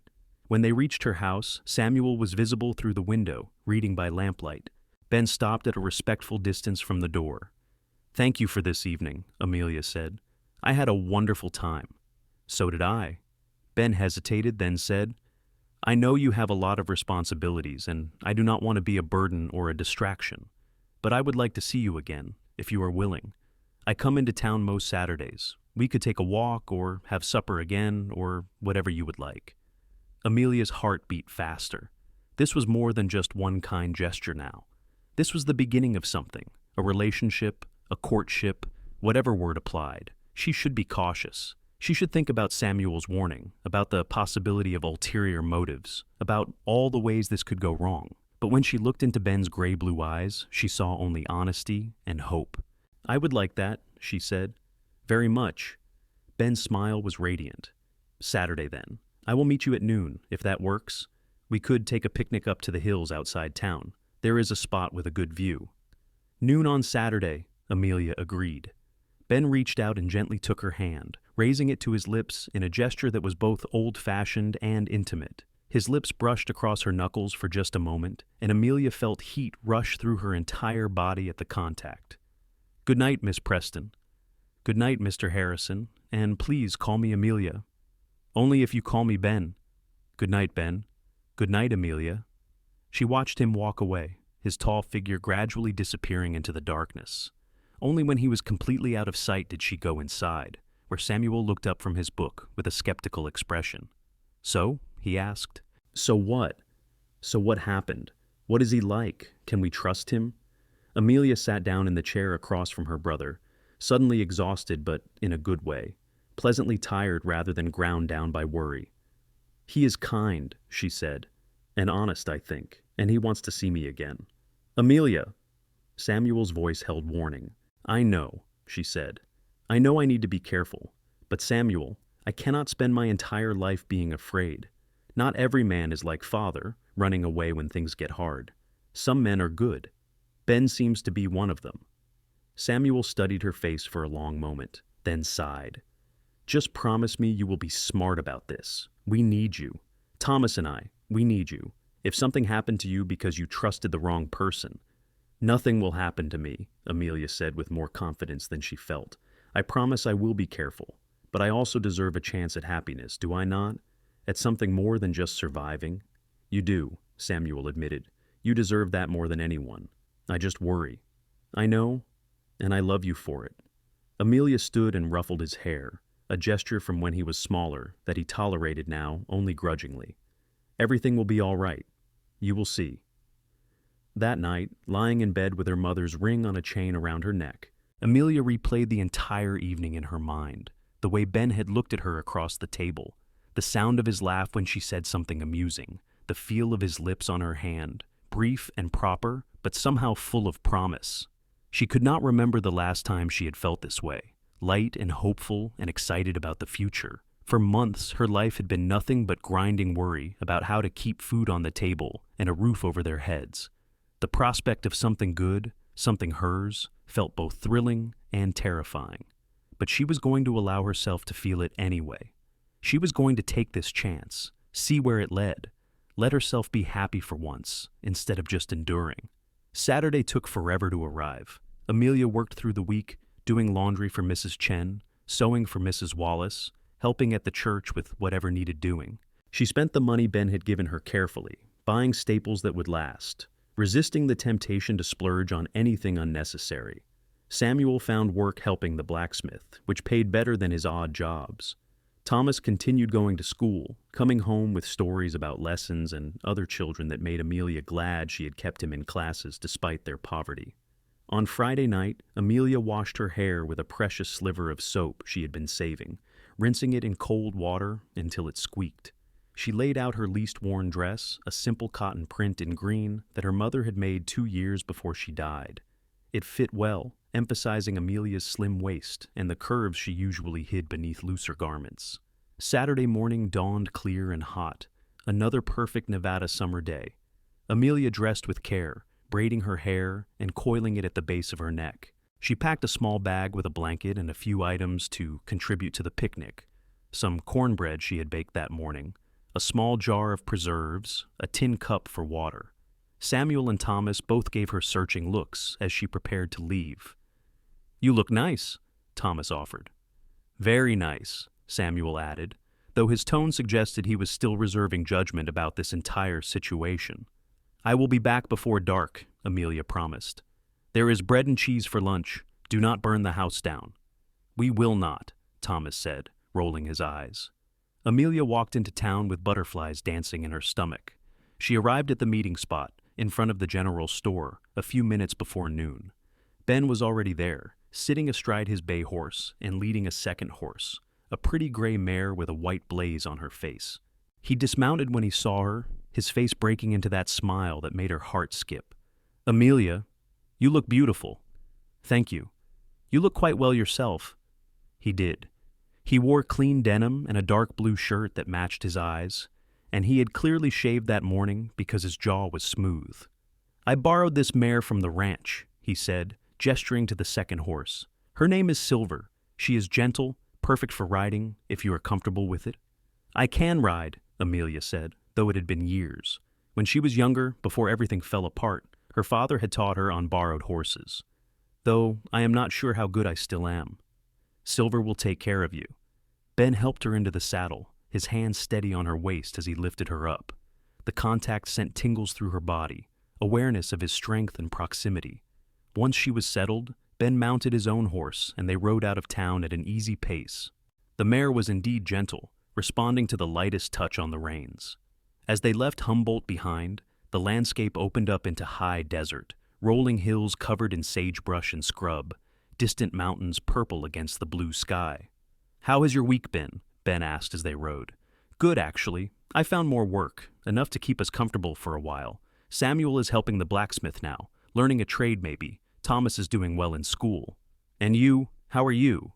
When they reached her house, Samuel was visible through the window, reading by lamplight. Ben stopped at a respectful distance from the door. Thank you for this evening, Amelia said. I had a wonderful time. So did I. Ben hesitated, then said, I know you have a lot of responsibilities, and I do not want to be a burden or a distraction, but I would like to see you again, if you are willing. I come into town most Saturdays. We could take a walk or have supper again or whatever you would like. Amelia's heart beat faster. This was more than just one kind gesture now. This was the beginning of something, a relationship, a courtship, whatever word applied. She should be cautious. She should think about Samuel's warning, about the possibility of ulterior motives, about all the ways this could go wrong. But when she looked into Ben's gray-blue eyes, she saw only honesty and hope. "I would like that," she said. "Very much." Ben's smile was radiant. "Saturday, then. I will meet you at noon, if that works. We could take a picnic up to the hills outside town. There is a spot with a good view." "Noon on Saturday," Amelia agreed. Ben reached out and gently took her hand, raising it to his lips in a gesture that was both old-fashioned and intimate. His lips brushed across her knuckles for just a moment, and Amelia felt heat rush through her entire body at the contact. "Good night, Miss Preston." "Good night, Mr. Harrison, and please call me Amelia." "Only if you call me Ben." "Good night, Ben." "Good night, Amelia." She watched him walk away, his tall figure gradually disappearing into the darkness. Only when he was completely out of sight did she go inside, where Samuel looked up from his book with a skeptical expression. "So?" he asked. "So what? So what happened? What is he like? Can we trust him?" Amelia sat down in the chair across from her brother, suddenly exhausted but in a good way, pleasantly tired rather than ground down by worry. "He is kind," she said, "and honest, I think, and he wants to see me again." "Amelia!" Samuel's voice held warning. "I know," she said. "I know I need to be careful. But Samuel, I cannot spend my entire life being afraid. Not every man is like father, running away when things get hard. Some men are good. Ben seems to be one of them." Samuel studied her face for a long moment, then sighed. "Just promise me you will be smart about this. We need you. Thomas and I, we need you. If something happened to you because you trusted the wrong person—" "Nothing will happen to me," Amelia said with more confidence than she felt. "I promise I will be careful. But I also deserve a chance at happiness, do I not? At something more than just surviving?" "You do," Samuel admitted. "You deserve that more than anyone. I just worry." "I know, and I love you for it." Amelia stood and ruffled his hair, a gesture from when he was smaller that he tolerated now only grudgingly. "Everything will be all right. You will see." That night, lying in bed with her mother's ring on a chain around her neck, Amelia replayed the entire evening in her mind, the way Ben had looked at her across the table, the sound of his laugh when she said something amusing, the feel of his lips on her hand, brief and proper, but somehow full of promise. She could not remember the last time she had felt this way, light and hopeful and excited about the future. For months, her life had been nothing but grinding worry about how to keep food on the table and a roof over their heads. The prospect of something good, something hers, felt both thrilling and terrifying. But she was going to allow herself to feel it anyway. She was going to take this chance, see where it led, let herself be happy for once, instead of just enduring. Saturday took forever to arrive. Amelia worked through the week, doing laundry for Mrs. Chen, sewing for Mrs. Wallace, helping at the church with whatever needed doing. She spent the money Ben had given her carefully, buying staples that would last, resisting the temptation to splurge on anything unnecessary. Samuel found work helping the blacksmith, which paid better than his odd jobs. Thomas continued going to school, coming home with stories about lessons and other children that made Amelia glad she had kept him in classes despite their poverty. On Friday night, Amelia washed her hair with a precious sliver of soap she had been saving, rinsing it in cold water until it squeaked. She laid out her least worn dress, a simple cotton print in green that her mother had made 2 years before she died. It fit well, emphasizing Amelia's slim waist and the curves she usually hid beneath looser garments. Saturday morning dawned clear and hot, another perfect Nevada summer day. Amelia dressed with care, braiding her hair and coiling it at the base of her neck. She packed a small bag with a blanket and a few items to contribute to the picnic. Some cornbread she had baked that morning, a small jar of preserves, a tin cup for water. Samuel and Thomas both gave her searching looks as she prepared to leave. "You look nice," Thomas offered. "Very nice," Samuel added, though his tone suggested he was still reserving judgment about this entire situation. "I will be back before dark," Amelia promised. "There is bread and cheese for lunch. Do not burn the house down." "We will not," Thomas said, rolling his eyes. Amelia walked into town with butterflies dancing in her stomach. She arrived at the meeting spot, in front of the general store, a few minutes before noon. Ben was already there, sitting astride his bay horse and leading a second horse, a pretty gray mare with a white blaze on her face. He dismounted when he saw her, his face breaking into that smile that made her heart skip. "Amelia, you look beautiful." "Thank you. You look quite well yourself." He did. He wore clean denim and a dark blue shirt that matched his eyes, and he had clearly shaved that morning because his jaw was smooth. "I borrowed this mare from the ranch," he said, gesturing to the second horse. "Her name is Silver. She is gentle, perfect for riding, if you are comfortable with it." "I can ride," Amelia said, though it had been years. When she was younger, before everything fell apart, her father had taught her on borrowed horses. "Though I am not sure how good I still am." "Silver will take care of you." Ben helped her into the saddle, his hand steady on her waist as he lifted her up. The contact sent tingles through her body, awareness of his strength and proximity. Once she was settled, Ben mounted his own horse and they rode out of town at an easy pace. The mare was indeed gentle, responding to the lightest touch on the reins. As they left Humboldt behind, the landscape opened up into high desert, rolling hills covered in sagebrush and scrub, distant mountains purple against the blue sky. "How has your week been?" Ben asked as they rode. "Good, actually. I found more work, enough to keep us comfortable for a while. Samuel is helping the blacksmith now, learning a trade maybe. Thomas is doing well in school. And you, how are you?"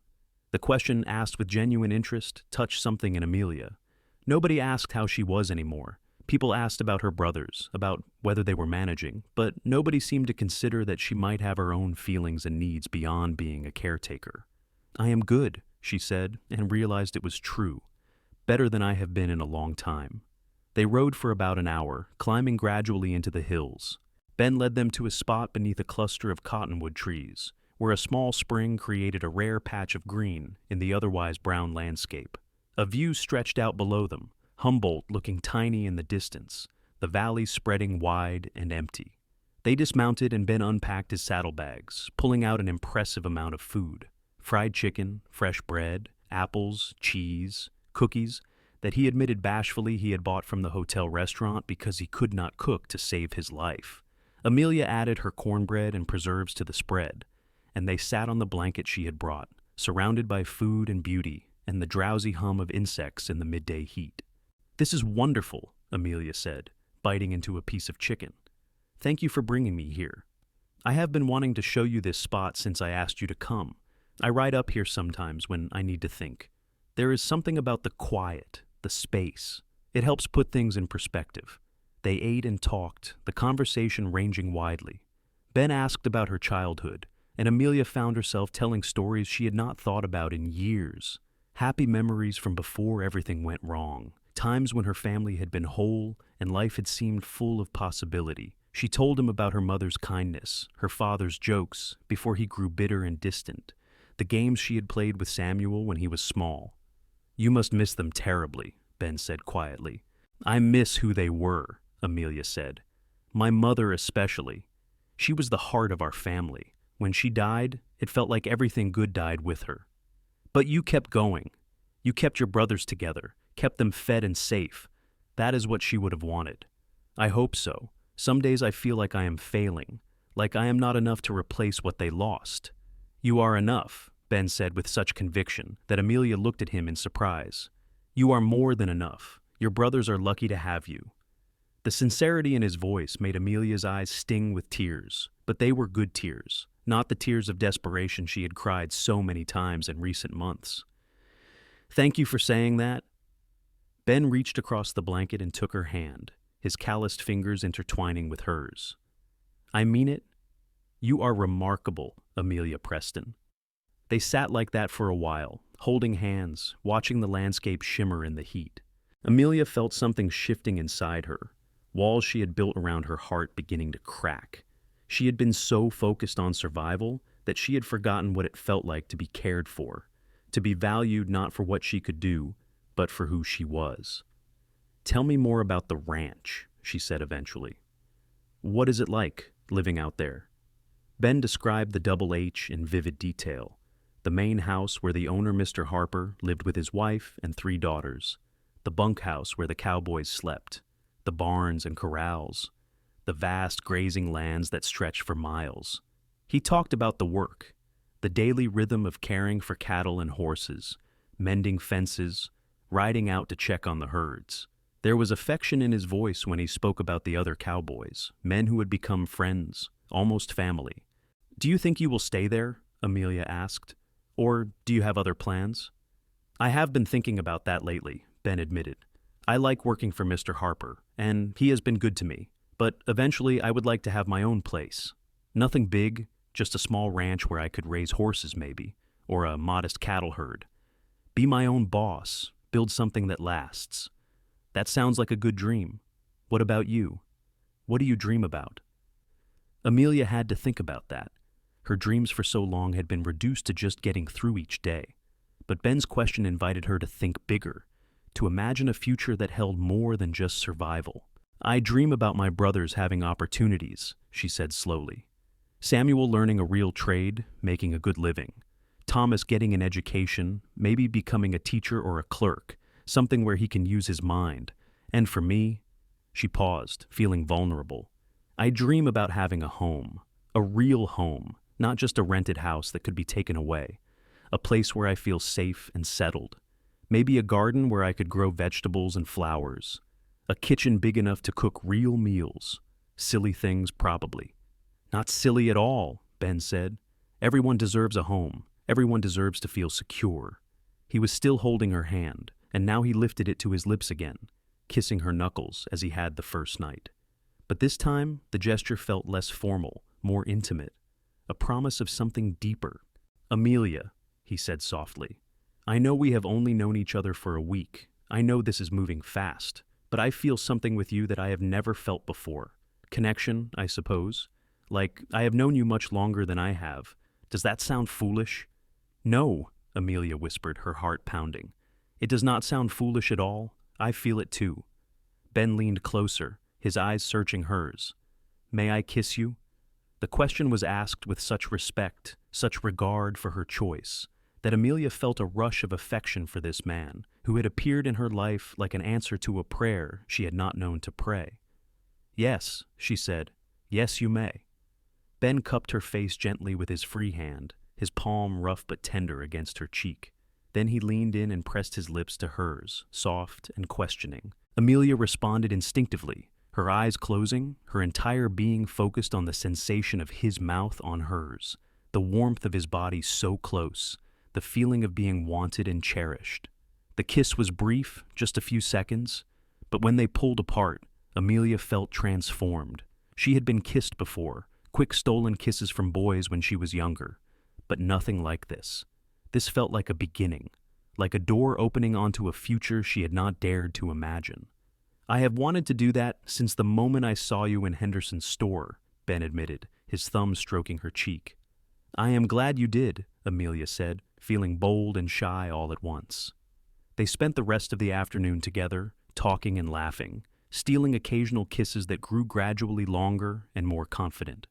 The question, asked with genuine interest, touched something in Amelia. Nobody asked how she was anymore. People asked about her brothers, about whether they were managing, but nobody seemed to consider that she might have her own feelings and needs beyond being a caretaker. "I am good," she said, and realized it was true. "Better than I have been in a long time." They rode for about an hour, climbing gradually into the hills. Ben led them to a spot beneath a cluster of cottonwood trees, where a small spring created a rare patch of green in the otherwise brown landscape. A view stretched out below them, Humboldt looking tiny in the distance, the valley spreading wide and empty. They dismounted and Ben unpacked his saddlebags, pulling out an impressive amount of food. Fried chicken, fresh bread, apples, cheese, cookies that he admitted bashfully he had bought from the hotel restaurant because he could not cook to save his life. Amelia added her cornbread and preserves to the spread, and they sat on the blanket she had brought, surrounded by food and beauty and the drowsy hum of insects in the midday heat. "This is wonderful," Amelia said, biting into a piece of chicken. "Thank you for bringing me here. I have been wanting to show you this spot since I asked you to come. I ride up here sometimes when I need to think. There is something about the quiet, the space. It helps put things in perspective." They ate and talked, the conversation ranging widely. Ben asked about her childhood, and Amelia found herself telling stories she had not thought about in years. Happy memories from before everything went wrong, times when her family had been whole and life had seemed full of possibility. She told him about her mother's kindness, her father's jokes before he grew bitter and distant, the games she had played with Samuel when he was small. "You must miss them terribly," Ben said quietly. "I miss who they were," Amelia said. "My mother especially. She was the heart of our family. When she died, it felt like everything good died with her. But you kept going. You kept your brothers together, kept them fed and safe. That is what she would have wanted. I hope so. Some days I feel like I am failing, like I am not enough to replace what they lost." "You are enough," Ben said with such conviction that Amelia looked at him in surprise. "You are more than enough. Your brothers are lucky to have you." The sincerity in his voice made Amelia's eyes sting with tears, but they were good tears, not the tears of desperation she had cried so many times in recent months. "Thank you for saying that." Ben reached across the blanket and took her hand, his calloused fingers intertwining with hers. "I mean it. You are remarkable, Amelia Preston." They sat like that for a while, holding hands, watching the landscape shimmer in the heat. Amelia felt something shifting inside her, walls she had built around her heart beginning to crack. She had been so focused on survival that she had forgotten what it felt like to be cared for, to be valued not for what she could do, but for who she was. "Tell me more about the ranch," she said eventually. "What is it like, living out there?" Ben described the Double H in vivid detail, the main house where the owner, Mr. Harper, lived with his wife and 3 daughters, the bunkhouse where the cowboys slept, the barns and corrals, the vast grazing lands that stretched for miles. He talked about the work, the daily rhythm of caring for cattle and horses, mending fences, riding out to check on the herds. There was affection in his voice when he spoke about the other cowboys, men who had become friends, almost family. "Do you think you will stay there?" Amelia asked. "Or do you have other plans?" "I have been thinking about that lately," Ben admitted. "I like working for Mr. Harper, and he has been good to me. But eventually I would like to have my own place. Nothing big, just a small ranch where I could raise horses maybe, or a modest cattle herd. Be my own boss, build something that lasts. That sounds like a good dream. What about you? What do you dream about?" Amelia had to think about that. Her dreams for so long had been reduced to just getting through each day. But Ben's question invited her to think bigger, to imagine a future that held more than just survival. "I dream about my brothers having opportunities," she said slowly. "Samuel learning a real trade, making a good living. Thomas getting an education, maybe becoming a teacher or a clerk, something where he can use his mind. And for me," she paused, feeling vulnerable, "I dream about having a home, a real home, not just a rented house that could be taken away. A place where I feel safe and settled. Maybe a garden where I could grow vegetables and flowers. A kitchen big enough to cook real meals. Silly things, probably." "Not silly at all," Ben said. "Everyone deserves a home. Everyone deserves to feel secure." He was still holding her hand, and now he lifted it to his lips again, kissing her knuckles as he had the first night. But this time, the gesture felt less formal, more intimate, a promise of something deeper. "Amelia," he said softly, "I know we have only known each other for a week. I know this is moving fast, but I feel something with you that I have never felt before. Connection, I suppose. Like, I have known you much longer than I have. Does that sound foolish?" "No," Amelia whispered, her heart pounding. "It does not sound foolish at all. I feel it too." Ben leaned closer, his eyes searching hers. "May I kiss you?" The question was asked with such respect, such regard for her choice, that Amelia felt a rush of affection for this man, who had appeared in her life like an answer to a prayer she had not known to pray. "Yes," she said. "Yes, you may." Ben cupped her face gently with his free hand, his palm rough but tender against her cheek. Then he leaned in and pressed his lips to hers, soft and questioning. Amelia responded instinctively, her eyes closing, her entire being focused on the sensation of his mouth on hers, the warmth of his body so close, the feeling of being wanted and cherished. The kiss was brief, just a few seconds, but when they pulled apart, Amelia felt transformed. She had been kissed before, quick stolen kisses from boys when she was younger, but nothing like this. This felt like a beginning, like a door opening onto a future she had not dared to imagine. "I have wanted to do that since the moment I saw you in Henderson's store," Ben admitted, his thumb stroking her cheek. "I am glad you did," Amelia said, feeling bold and shy all at once. They spent the rest of the afternoon together, talking and laughing, stealing occasional kisses that grew gradually longer and more confident.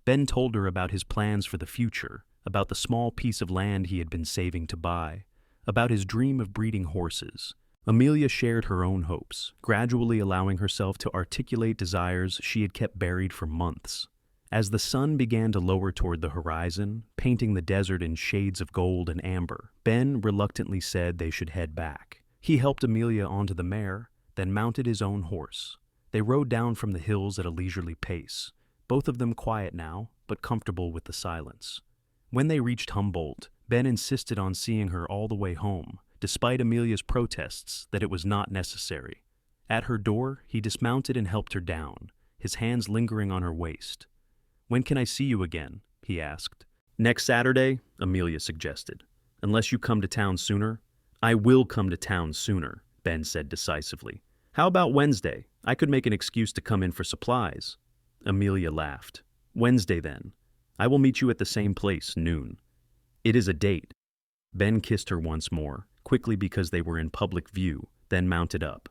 Ben told her about his plans for the future, about the small piece of land he had been saving to buy, about his dream of breeding horses. Amelia shared her own hopes, gradually allowing herself to articulate desires she had kept buried for months. As the sun began to lower toward the horizon, painting the desert in shades of gold and amber, Ben reluctantly said they should head back. He helped Amelia onto the mare, then mounted his own horse. They rode down from the hills at a leisurely pace, both of them quiet now, but comfortable with the silence. When they reached Humboldt, Ben insisted on seeing her all the way home, despite Amelia's protests that it was not necessary. At her door, he dismounted and helped her down, his hands lingering on her waist. "When can I see you again?" he asked. "Next Saturday," Amelia suggested. "Unless you come to town sooner." "I will come to town sooner," Ben said decisively. "How about Wednesday? I could make an excuse to come in for supplies." Amelia laughed. "Wednesday, then. I will meet you at the same place, noon." "It is a date." Ben kissed her once more, quickly because they were in public view, then mounted up.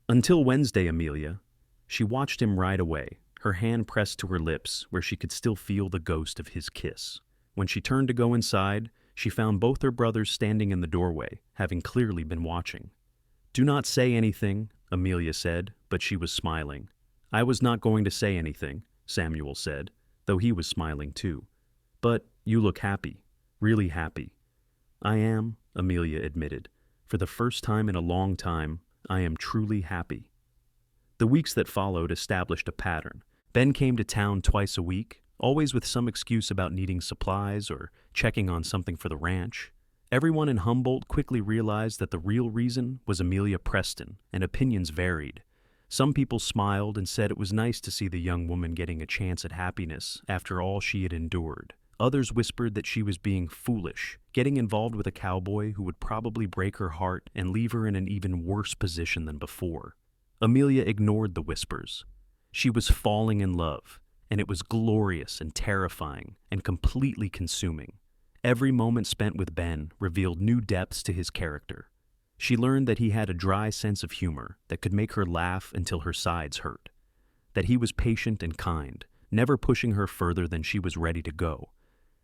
"Until Wednesday, Amelia." She watched him ride away, her hand pressed to her lips where she could still feel the ghost of his kiss. When she turned to go inside, she found both her brothers standing in the doorway, having clearly been watching. "Do not say anything," Amelia said, but she was smiling. "I was not going to say anything," Samuel said, though he was smiling too. "But you look happy, really happy." I am, Amelia admitted. For the first time in a long time, I am truly happy. The weeks that followed established a pattern. Ben came to town twice a week, always with some excuse about needing supplies or checking on something for the ranch. Everyone in Humboldt quickly realized that the real reason was Amelia Preston, and opinions varied. Some people smiled and said it was nice to see the young woman getting a chance at happiness after all she had endured. Others whispered that she was being foolish, getting involved with a cowboy who would probably break her heart and leave her in an even worse position than before. Amelia ignored the whispers. She was falling in love, and it was glorious and terrifying and completely consuming. Every moment spent with Ben revealed new depths to his character. She learned that he had a dry sense of humor that could make her laugh until her sides hurt, that he was patient and kind, never pushing her further than she was ready to go,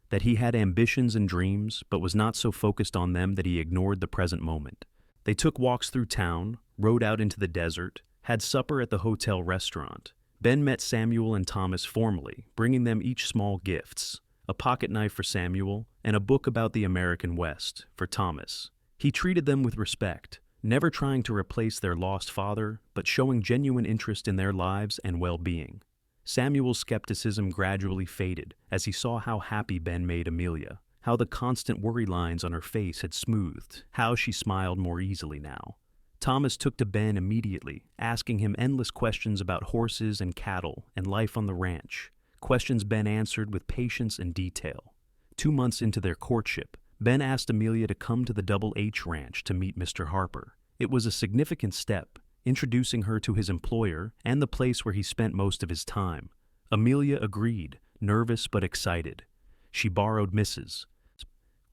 that he had ambitions and dreams but was not so focused on them that he ignored the present moment. They took walks through town, rode out into the desert, had supper at the hotel restaurant. Ben met Samuel and Thomas formally, bringing them each small gifts, a pocket knife for Samuel, and a book about the American West for Thomas. He treated them with respect, never trying to replace their lost father, but showing genuine interest in their lives and well-being. Samuel's skepticism gradually faded as he saw how happy Ben made Amelia, how the constant worry lines on her face had smoothed, how she smiled more easily now. Thomas took to Ben immediately, asking him endless questions about horses and cattle and life on the ranch, questions Ben answered with patience and detail. 2 months into their courtship, Ben asked Amelia to come to the Double H Ranch to meet Mr. Harper. It was a significant step, introducing her to his employer and the place where he spent most of his time. Amelia agreed, nervous but excited. She borrowed Mrs.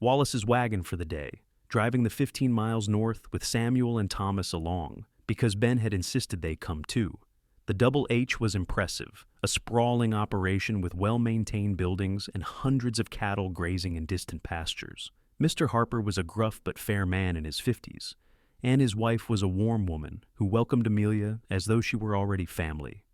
Wallace's wagon for the day, driving the 15 miles north with Samuel and Thomas along, because Ben had insisted they come too. The Double H was impressive, a sprawling operation with well-maintained buildings and hundreds of cattle grazing in distant pastures. Mr. Harper was a gruff but fair man in his 50s, and his wife was a warm woman who welcomed Amelia as though she were already family.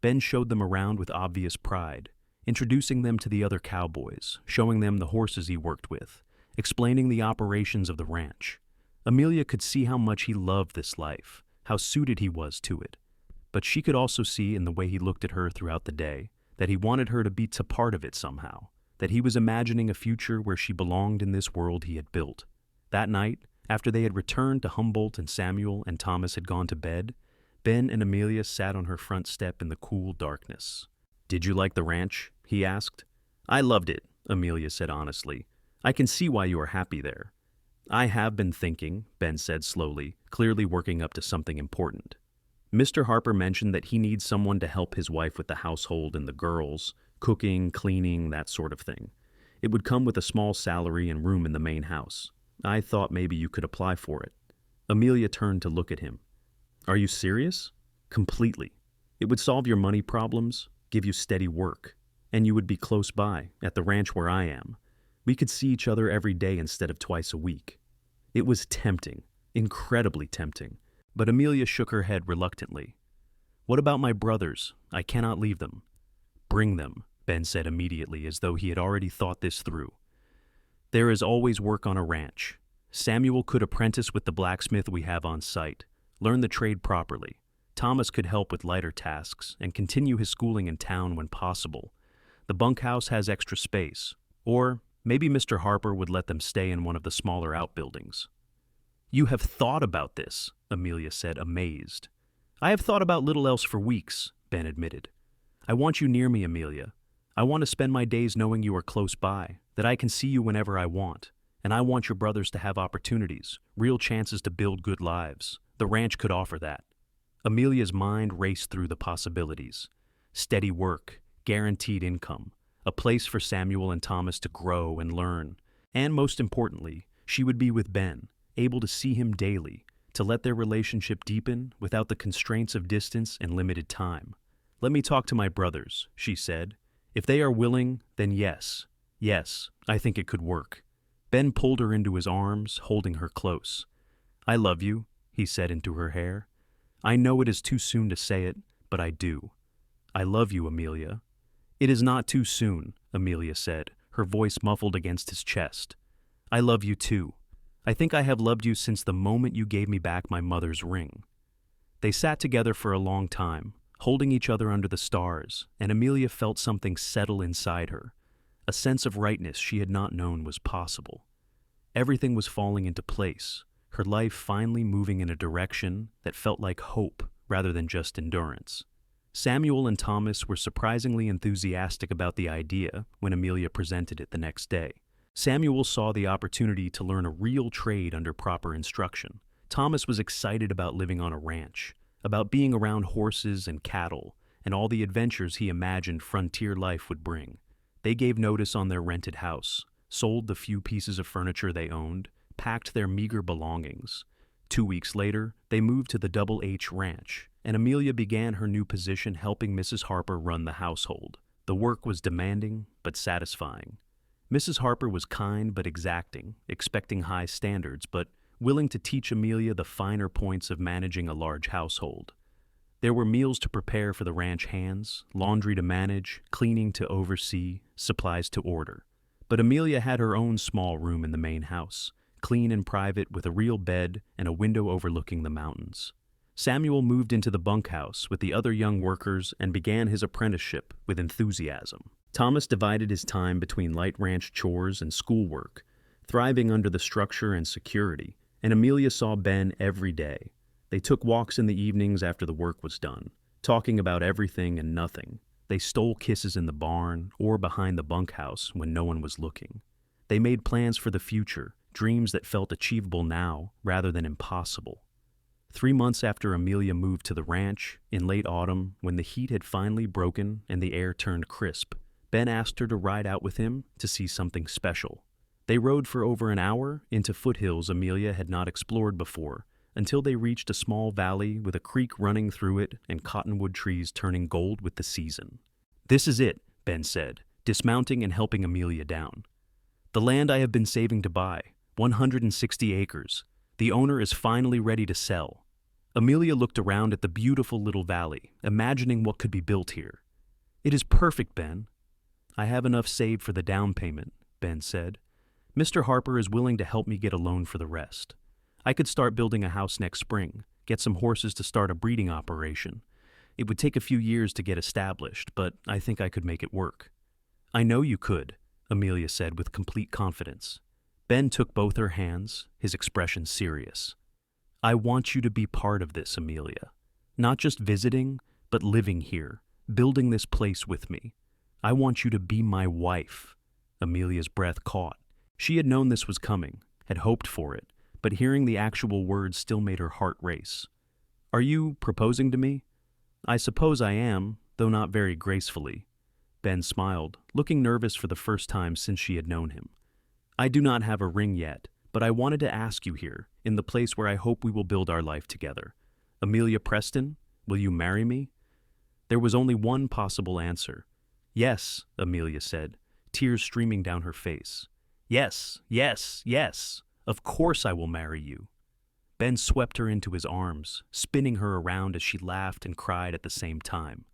Ben showed them around with obvious pride, introducing them to the other cowboys, showing them the horses he worked with, explaining the operations of the ranch. Amelia could see how much he loved this life, how suited he was to it. But she could also see in the way he looked at her throughout the day that he wanted her to be a part of it somehow, that he was imagining a future where she belonged in this world he had built. That night, after they had returned to Humboldt and Samuel and Thomas had gone to bed, Ben and Amelia sat on her front step in the cool darkness. "Did you like the ranch?" he asked. "I loved it," Amelia said honestly. "I can see why you are happy there." "I have been thinking," Ben said slowly, clearly working up to something important. Mr. Harper mentioned that he needs someone to help his wife with the household and the girls, cooking, cleaning, that sort of thing. It would come with a small salary and room in the main house. I thought maybe you could apply for it. Amelia turned to look at him. "Are you serious?" "Completely. It would solve your money problems, give you steady work, and you would be close by, at the ranch where I am. We could see each other every day instead of twice a week." It was tempting, incredibly tempting. But Amelia shook her head reluctantly. "What about my brothers? I cannot leave them." "Bring them," Ben said immediately, as though he had already thought this through. "There is always work on a ranch. Samuel could apprentice with the blacksmith we have on site, learn the trade properly. Thomas could help with lighter tasks and continue his schooling in town when possible. The bunkhouse has extra space. Or maybe Mr. Harper would let them stay in one of the smaller outbuildings." "You have thought about this," Amelia said, amazed. "I have thought about little else for weeks," Ben admitted. "I want you near me, Amelia. I want to spend my days knowing you are close by, that I can see you whenever I want. And I want your brothers to have opportunities, real chances to build good lives. The ranch could offer that." Amelia's mind raced through the possibilities. Steady work, guaranteed income, a place for Samuel and Thomas to grow and learn. And most importantly, she would be with Ben, able to see him daily, to let their relationship deepen without the constraints of distance and limited time. "Let me talk to my brothers," she said. "If they are willing, then yes, I think it could work." Ben pulled her into his arms, holding her close. "I love you," he said into her hair. "I know it is too soon to say it, but I do. I love you, Amelia." "It is not too soon," Amelia said, her voice muffled against his chest. I love you too. I think I have loved you since the moment you gave me back my mother's ring." They sat together for a long time, holding each other under the stars, and Amelia felt something settle inside her, a sense of rightness she had not known was possible. Everything was falling into place, her life finally moving in a direction that felt like hope rather than just endurance. Samuel and Thomas were surprisingly enthusiastic about the idea when Amelia presented it the next day. Samuel saw the opportunity to learn a real trade under proper instruction. Thomas was excited about living on a ranch, about being around horses and cattle, and all the adventures he imagined frontier life would bring. They gave notice on their rented house, sold the few pieces of furniture they owned, packed their meager belongings. 2 weeks later, they moved to the Double H Ranch, and Amelia began her new position helping Mrs. Harper run the household. The work was demanding but satisfying. Mrs. Harper was kind but exacting, expecting high standards, but willing to teach Amelia the finer points of managing a large household. There were meals to prepare for the ranch hands, laundry to manage, cleaning to oversee, supplies to order. But Amelia had her own small room in the main house, clean and private with a real bed and a window overlooking the mountains. Samuel moved into the bunkhouse with the other young workers and began his apprenticeship with enthusiasm. Thomas divided his time between light ranch chores and schoolwork, thriving under the structure and security, and Amelia saw Ben every day. They took walks in the evenings after the work was done, talking about everything and nothing. They stole kisses in the barn or behind the bunkhouse when no one was looking. They made plans for the future, dreams that felt achievable now rather than impossible. 3 months after Amelia moved to the ranch, in late autumn, when the heat had finally broken and the air turned crisp, Ben asked her to ride out with him to see something special. They rode for over an hour into foothills Amelia had not explored before, until they reached a small valley with a creek running through it and cottonwood trees turning gold with the season. "This is it," Ben said, dismounting and helping Amelia down. "The land I have been saving to buy, 160 acres. The owner is finally ready to sell." Amelia looked around at the beautiful little valley, imagining what could be built here. "It is perfect, Ben." "I have enough saved for the down payment," Ben said. "Mr. Harper is willing to help me get a loan for the rest. I could start building a house next spring, get some horses to start a breeding operation. It would take a few years to get established, but I think I could make it work." "I know you could," Amelia said with complete confidence. Ben took both her hands, his expression serious. "I want you to be part of this, Amelia. Not just visiting, but living here, building this place with me. I want you to be my wife." Amelia's breath caught. She had known this was coming, had hoped for it, but hearing the actual words still made her heart race. "Are you proposing to me?" "I suppose I am, though not very gracefully." Ben smiled, looking nervous for the first time since she had known him. "I do not have a ring yet, but I wanted to ask you here, in the place where I hope we will build our life together. Amelia Preston, will you marry me?" There was only one possible answer. "Yes," Amelia said, tears streaming down her face. "Yes, yes, yes. Of course I will marry you." Ben swept her into his arms, spinning her around as she laughed and cried at the same time.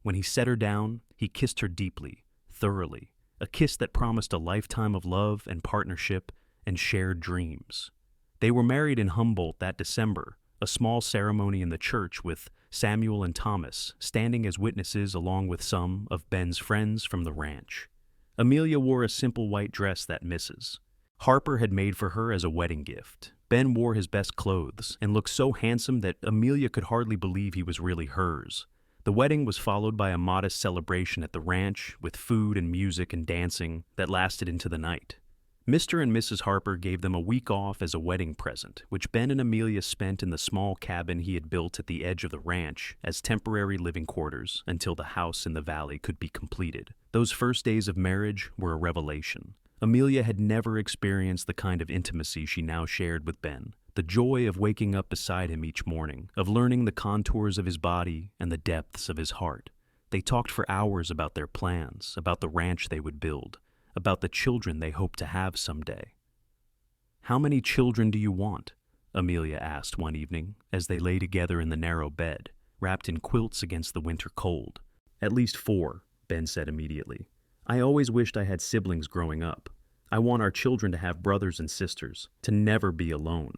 When he set her down, he kissed her deeply, thoroughly, a kiss that promised a lifetime of love and partnership and shared dreams. They were married in Humboldt that December, a small ceremony in the church with Samuel and Thomas standing as witnesses along with some of Ben's friends from the ranch. Amelia wore a simple white dress that Mrs. Harper had made for her as a wedding gift. Ben wore his best clothes and looked so handsome that Amelia could hardly believe he was really hers. The wedding was followed by a modest celebration at the ranch with food and music and dancing that lasted into the night. Mr. and Mrs. Harper gave them a week off as a wedding present, which Ben and Amelia spent in the small cabin he had built at the edge of the ranch as temporary living quarters until the house in the valley could be completed. Those first days of marriage were a revelation. Amelia had never experienced the kind of intimacy she now shared with Ben. The joy of waking up beside him each morning, of learning the contours of his body and the depths of his heart. They talked for hours about their plans, about the ranch they would build, about the children they hoped to have someday. "How many children do you want?" Amelia asked one evening as they lay together in the narrow bed, wrapped in quilts against the winter cold. "At least 4, Ben said immediately. "I always wished I had siblings growing up. I want our children to have brothers and sisters, to never be alone."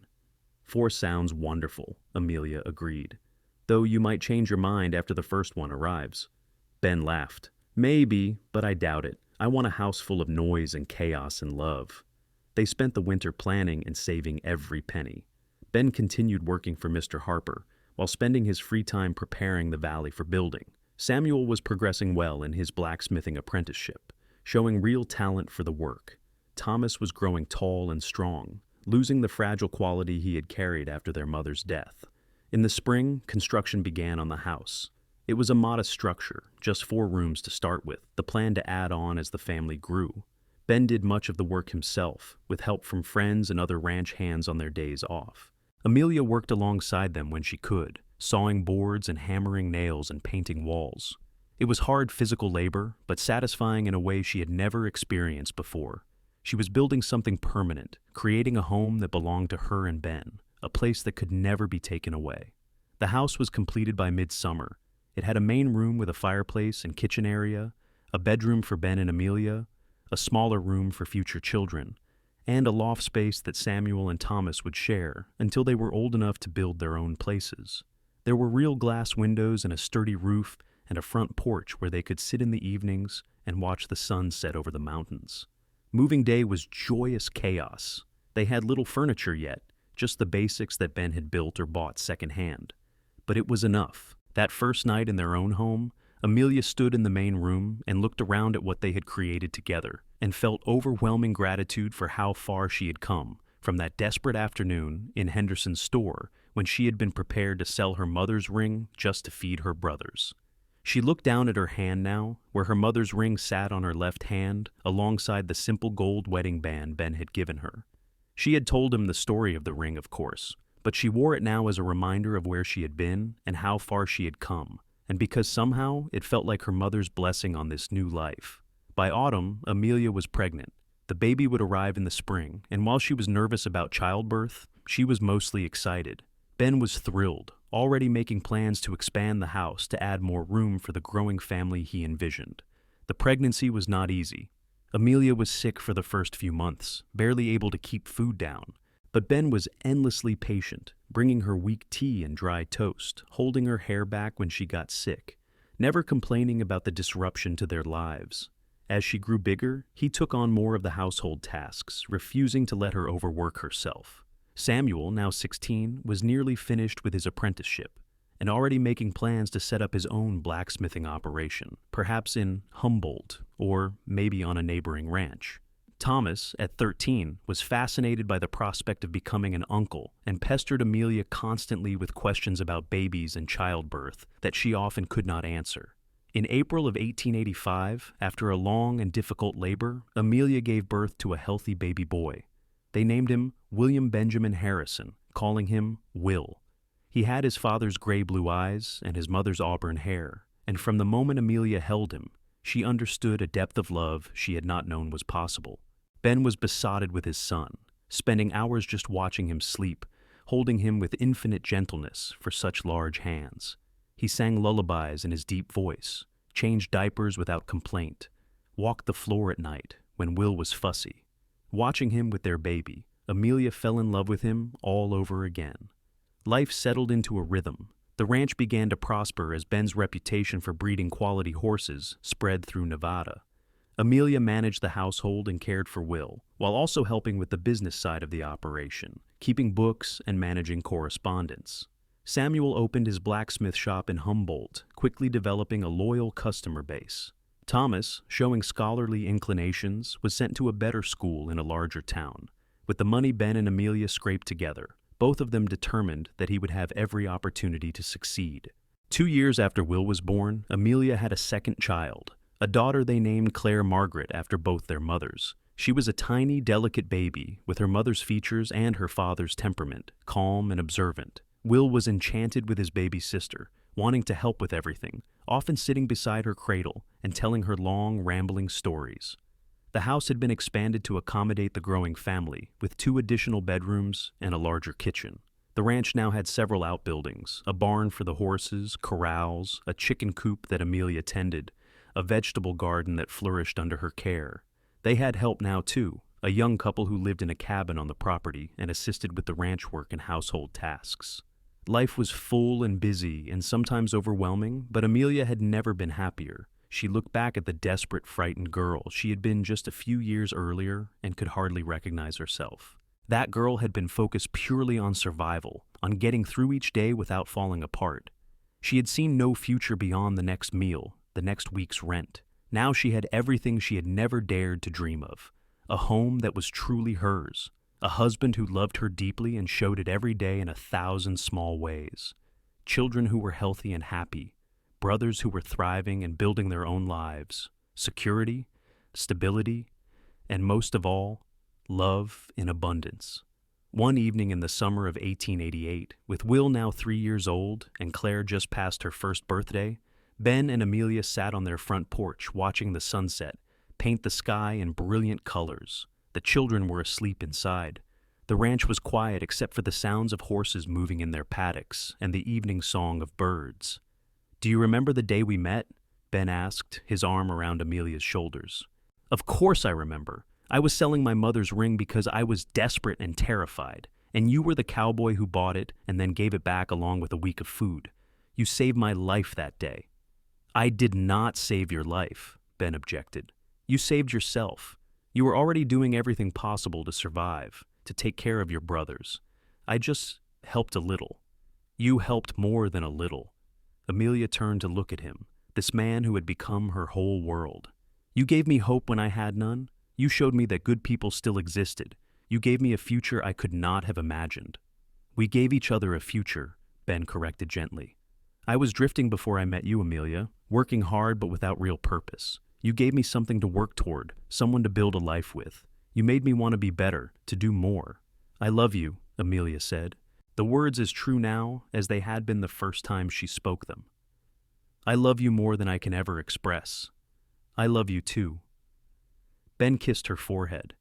"Four sounds wonderful," Amelia agreed. "Though you might change your mind after the first one arrives." Ben laughed. "Maybe, but I doubt it. I want a house full of noise and chaos and love." They spent the winter planning and saving every penny. Ben continued working for Mr. Harper, while spending his free time preparing the valley for building. Samuel was progressing well in his blacksmithing apprenticeship, showing real talent for the work. Thomas was growing tall and strong, losing the fragile quality he had carried after their mother's death. In the spring, construction began on the house. It was a modest structure, just 4 rooms to start with, the plan to add on as the family grew. Ben did much of the work himself, with help from friends and other ranch hands on their days off. Amelia worked alongside them when she could, sawing boards and hammering nails and painting walls. It was hard physical labor, but satisfying in a way she had never experienced before. She was building something permanent, creating a home that belonged to her and Ben, a place that could never be taken away. The house was completed by midsummer. It had a main room with a fireplace and kitchen area, a bedroom for Ben and Amelia, a smaller room for future children, and a loft space that Samuel and Thomas would share until they were old enough to build their own places. There were real glass windows and a sturdy roof and a front porch where they could sit in the evenings and watch the sun set over the mountains. Moving day was joyous chaos. They had little furniture yet, just the basics that Ben had built or bought secondhand. But it was enough. That first night in their own home, Amelia stood in the main room and looked around at what they had created together and felt overwhelming gratitude for how far she had come from that desperate afternoon in Henderson's store when she had been prepared to sell her mother's ring just to feed her brothers. She looked down at her hand now, where her mother's ring sat on her left hand alongside the simple gold wedding band Ben had given her. She had told him the story of the ring, of course, but she wore it now as a reminder of where she had been and how far she had come, and because somehow it felt like her mother's blessing on this new life. By autumn, Amelia was pregnant. The baby would arrive in the spring, and while she was nervous about childbirth, she was mostly excited. Ben was thrilled, already making plans to expand the house to add more room for the growing family he envisioned. The pregnancy was not easy. Amelia was sick for the first few months, barely able to keep food down. But Ben was endlessly patient, bringing her weak tea and dry toast, holding her hair back when she got sick, never complaining about the disruption to their lives. As she grew bigger, he took on more of the household tasks, refusing to let her overwork herself. Samuel, now 16, was nearly finished with his apprenticeship and already making plans to set up his own blacksmithing operation, perhaps in Humboldt or maybe on a neighboring ranch. Thomas, at 13, was fascinated by the prospect of becoming an uncle and pestered Amelia constantly with questions about babies and childbirth that she often could not answer. In April of 1885, after a long and difficult labor, Amelia gave birth to a healthy baby boy. They named him William Benjamin Harrison, calling him Will. He had his father's gray-blue eyes and his mother's auburn hair, and from the moment Amelia held him, she understood a depth of love she had not known was possible. Ben was besotted with his son, spending hours just watching him sleep, holding him with infinite gentleness for such large hands. He sang lullabies in his deep voice, changed diapers without complaint, walked the floor at night when Will was fussy. Watching him with their baby, Amelia fell in love with him all over again. Life settled into a rhythm. The ranch began to prosper as Ben's reputation for breeding quality horses spread through Nevada. Amelia managed the household and cared for Will, while also helping with the business side of the operation, keeping books and managing correspondence. Samuel opened his blacksmith shop in Humboldt, quickly developing a loyal customer base. Thomas, showing scholarly inclinations, was sent to a better school in a larger town. With the money Ben and Amelia scraped together, both of them determined that he would have every opportunity to succeed. 2 years after Will was born, Amelia had a second child, a daughter they named Claire Margaret after both their mothers. She was a tiny, delicate baby with her mother's features and her father's temperament, calm and observant. Will was enchanted with his baby sister, wanting to help with everything, often sitting beside her cradle and telling her long, rambling stories. The house had been expanded to accommodate the growing family, with 2 additional bedrooms and a larger kitchen. The ranch now had several outbuildings, a barn for the horses, corrals, a chicken coop that Amelia tended, a vegetable garden that flourished under her care. They had help now, too, a young couple who lived in a cabin on the property and assisted with the ranch work and household tasks. Life was full and busy and sometimes overwhelming, but Amelia had never been happier. She looked back at the desperate, frightened girl she had been just a few years earlier and could hardly recognize herself. That girl had been focused purely on survival, on getting through each day without falling apart. She had seen no future beyond the next meal, the next week's rent. Now she had everything she had never dared to dream of. A home that was truly hers. A husband who loved her deeply and showed it every day in 1,000 small ways. Children who were healthy and happy. Brothers who were thriving and building their own lives. Security, stability, and most of all, love in abundance. One evening in the summer of 1888, with Will now 3 years old and Claire just past her first birthday, Ben and Amelia sat on their front porch watching the sunset paint the sky in brilliant colors. The children were asleep inside. The ranch was quiet except for the sounds of horses moving in their paddocks and the evening song of birds. "Do you remember the day we met?" Ben asked, his arm around Amelia's shoulders. "Of course I remember. I was selling my mother's ring because I was desperate and terrified, and you were the cowboy who bought it and then gave it back along with a week of food. You saved my life that day." "I did not save your life," Ben objected. "You saved yourself. You were already doing everything possible to survive, to take care of your brothers. I just helped a little." "You helped more than a little." Amelia turned to look at him, this man who had become her whole world. "You gave me hope when I had none. You showed me that good people still existed. You gave me a future I could not have imagined." "We gave each other a future," Ben corrected gently. "I was drifting before I met you, Amelia, working hard but without real purpose. You gave me something to work toward, someone to build a life with. You made me want to be better, to do more." "I love you," Amelia said, the words as true now as they had been the first time she spoke them. "I love you more than I can ever express." "I love you too." Ben kissed her forehead.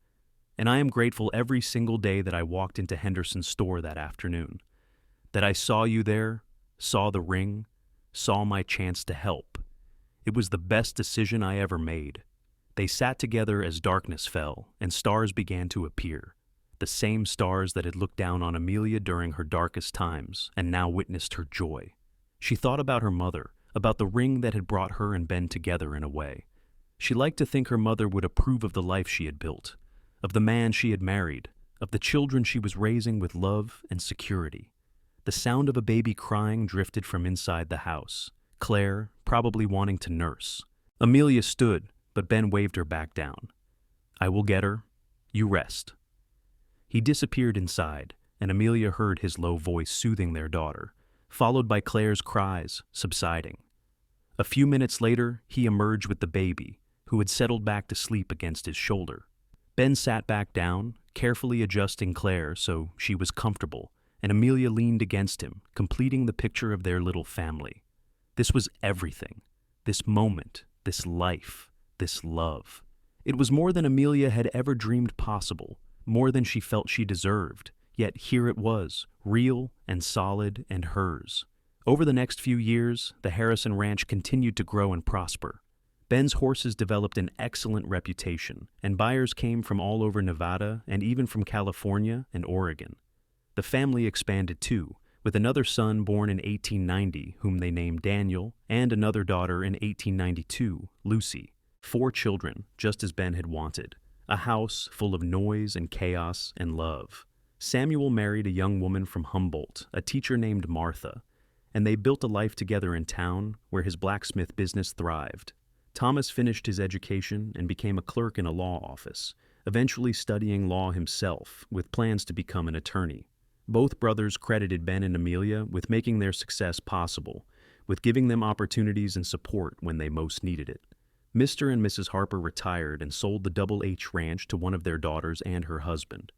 "And I am grateful every single day that I walked into Henderson's store that afternoon. That I saw you there, saw the ring, saw my chance to help. It was the best decision I ever made." They sat together as darkness fell and stars began to appear. The same stars that had looked down on Amelia during her darkest times and now witnessed her joy. She thought about her mother, about the ring that had brought her and Ben together in a way. She liked to think her mother would approve of the life she had built, of the man she had married, of the children she was raising with love and security. The sound of a baby crying drifted from inside the house, Claire probably wanting to nurse. Amelia stood, but Ben waved her back down. "I will get her. You rest." He disappeared inside, and Amelia heard his low voice soothing their daughter, followed by Claire's cries subsiding. A few minutes later, he emerged with the baby, who had settled back to sleep against his shoulder. Ben sat back down, carefully adjusting Claire so she was comfortable, and Amelia leaned against him, completing the picture of their little family. This was everything. This moment, this life, this love. It was more than Amelia had ever dreamed possible, more than she felt she deserved, yet here it was, real and solid and hers. Over the next few years, the Harrison Ranch continued to grow and prosper. Ben's horses developed an excellent reputation, and buyers came from all over Nevada and even from California and Oregon. The family expanded too, with another son born in 1890, whom they named Daniel, and another daughter in 1892, Lucy. 4 children, just as Ben had wanted. A house full of noise and chaos and love. Samuel married a young woman from Humboldt, a teacher named Martha, and they built a life together in town where his blacksmith business thrived. Thomas finished his education and became a clerk in a law office, eventually studying law himself, with plans to become an attorney. Both brothers credited Ben and Amelia with making their success possible, with giving them opportunities and support when they most needed it. Mr. and Mrs. Harper retired and sold the Double H Ranch to one of their daughters and her husband.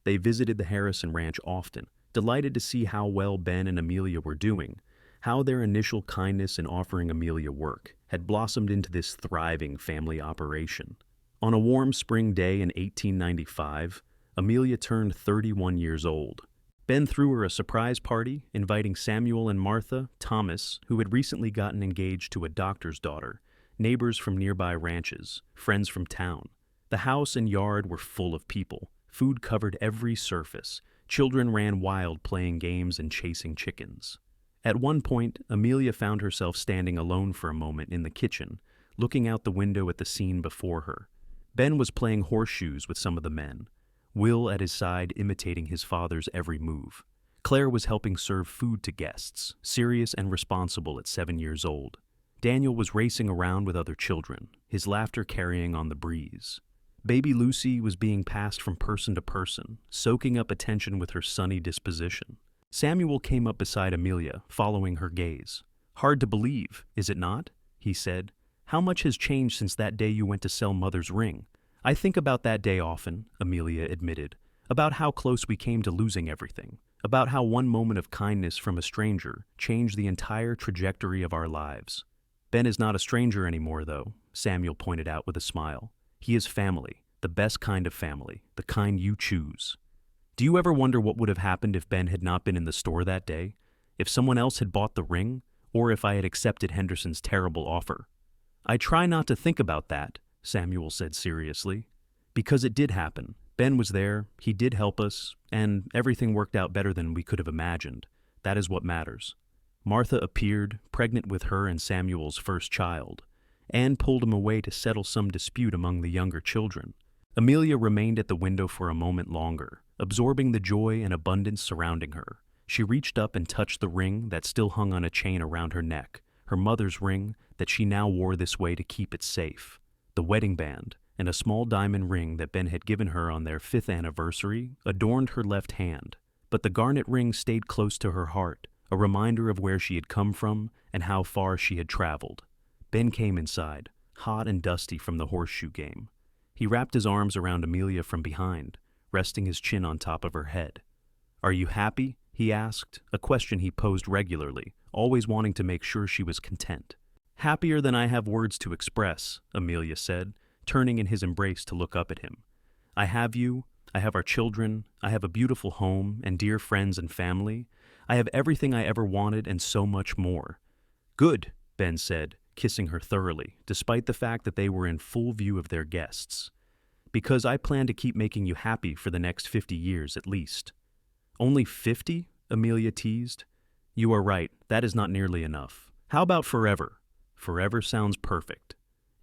They visited the Harrison Ranch often, delighted to see how well Ben and Amelia were doing, how their initial kindness in offering Amelia work had blossomed into this thriving family operation. On a warm spring day in 1895, Amelia turned 31 years old. Ben threw her a surprise party, inviting Samuel and Martha, Thomas, who had recently gotten engaged to a doctor's daughter, neighbors from nearby ranches, friends from town. The house and yard were full of people. Food covered every surface. Children ran wild playing games and chasing chickens. At one point, Amelia found herself standing alone for a moment in the kitchen, looking out the window at the scene before her. Ben was playing horseshoes with some of the men, Will at his side imitating his father's every move. Claire was helping serve food to guests, serious and responsible at 7 years old. Daniel was racing around with other children, his laughter carrying on the breeze. Baby Lucy was being passed from person to person, soaking up attention with her sunny disposition. Samuel came up beside Amelia, following her gaze. "Hard to believe, is it not?" he said. "How much has changed since that day you went to sell Mother's ring?" "I think about that day often," Amelia admitted. "About how close we came to losing everything. About how one moment of kindness from a stranger changed the entire trajectory of our lives." "Ben is not a stranger anymore, though," Samuel pointed out with a smile. "He is family, the best kind of family, the kind you choose." "Do you ever wonder what would have happened if Ben had not been in the store that day? If someone else had bought the ring? Or if I had accepted Henderson's terrible offer?" "I try not to think about that," Samuel said seriously. "Because it did happen. Ben was there, he did help us, and everything worked out better than we could have imagined. That is what matters." Martha appeared, pregnant with her and Samuel's first child. Anne pulled him away to settle some dispute among the younger children. Amelia remained at the window for a moment longer, absorbing the joy and abundance surrounding her. She reached up and touched the ring that still hung on a chain around her neck, her mother's ring that she now wore this way to keep it safe. The wedding band, and a small diamond ring that Ben had given her on their 5th anniversary, adorned her left hand. But the garnet ring stayed close to her heart, a reminder of where she had come from and how far she had traveled. Ben came inside, hot and dusty from the horseshoe game. He wrapped his arms around Amelia from behind, resting his chin on top of her head. "Are you happy?" he asked, a question he posed regularly, always wanting to make sure she was content. "Happier than I have words to express," Amelia said, turning in his embrace to look up at him. "I have you, I have our children, I have a beautiful home and dear friends and family. I have everything I ever wanted and so much more." "Good," Ben said, kissing her thoroughly, despite the fact that they were in full view of their guests. "Because I plan to keep making you happy for the next 50 years at least." "Only 50?" Amelia teased. "You are right, that is not nearly enough. How about forever?" "Forever sounds perfect."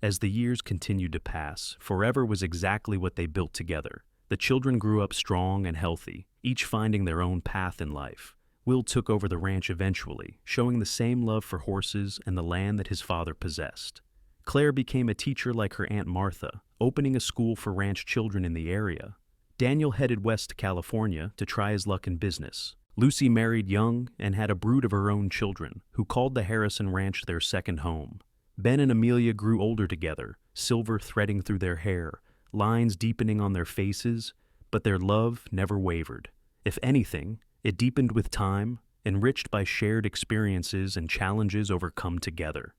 As the years continued to pass, forever was exactly what they built together. The children grew up strong and healthy, each finding their own path in life. Will took over the ranch eventually, showing the same love for horses and the land that his father possessed. Claire became a teacher like her Aunt Martha, opening a school for ranch children in the area. Daniel headed west to California to try his luck in business. Lucy married young and had a brood of her own children, who called the Harrison Ranch their second home. Ben and Amelia grew older together, silver threading through their hair, lines deepening on their faces, but their love never wavered. If anything, it deepened with time, enriched by shared experiences and challenges overcome together.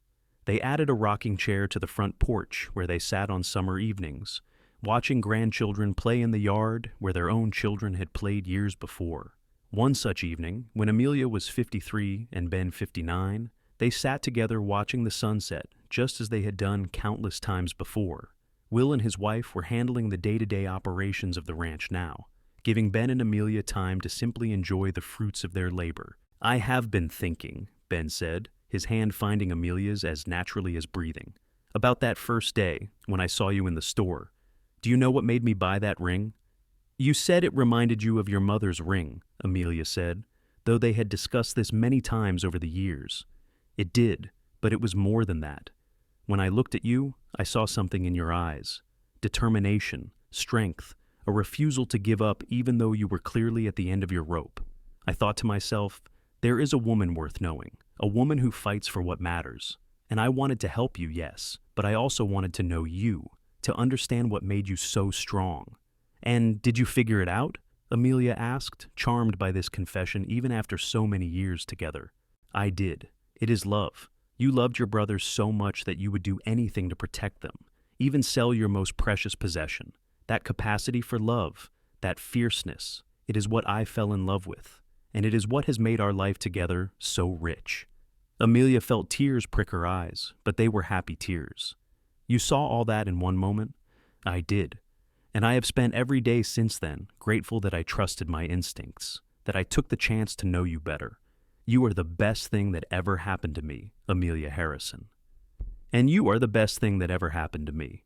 They added a rocking chair to the front porch where they sat on summer evenings, watching grandchildren play in the yard where their own children had played years before. One such evening, when Amelia was 53 and Ben 59, they sat together watching the sunset just as they had done countless times before. Will and his wife were handling the day-to-day operations of the ranch now, giving Ben and Amelia time to simply enjoy the fruits of their labor. "I have been thinking," Ben said, his hand finding Amelia's as naturally as breathing, "about that first day when I saw you in the store. Do you know what made me buy that ring?" "You said it reminded you of your mother's ring," Amelia said, though they had discussed this many times over the years. "It did, but it was more than that. When I looked at you, I saw something in your eyes. Determination, strength, a refusal to give up even though you were clearly at the end of your rope. I thought to myself, there is a woman worth knowing, a woman who fights for what matters. And I wanted to help you, yes, but I also wanted to know you, to understand what made you so strong." "And did you figure it out?" Amelia asked, charmed by this confession even after so many years together. "I did. It is love. You loved your brothers so much that you would do anything to protect them, even sell your most precious possession. That capacity for love, that fierceness, it is what I fell in love with, and it is what has made our life together so rich." Amelia felt tears prick her eyes, but they were happy tears. "You saw all that in one moment?" I did. And I have spent every day since then grateful that I trusted my instincts, that I took the chance to know you better. You are the best thing that ever happened to me, Amelia Harrison. And you are the best thing that ever happened to me.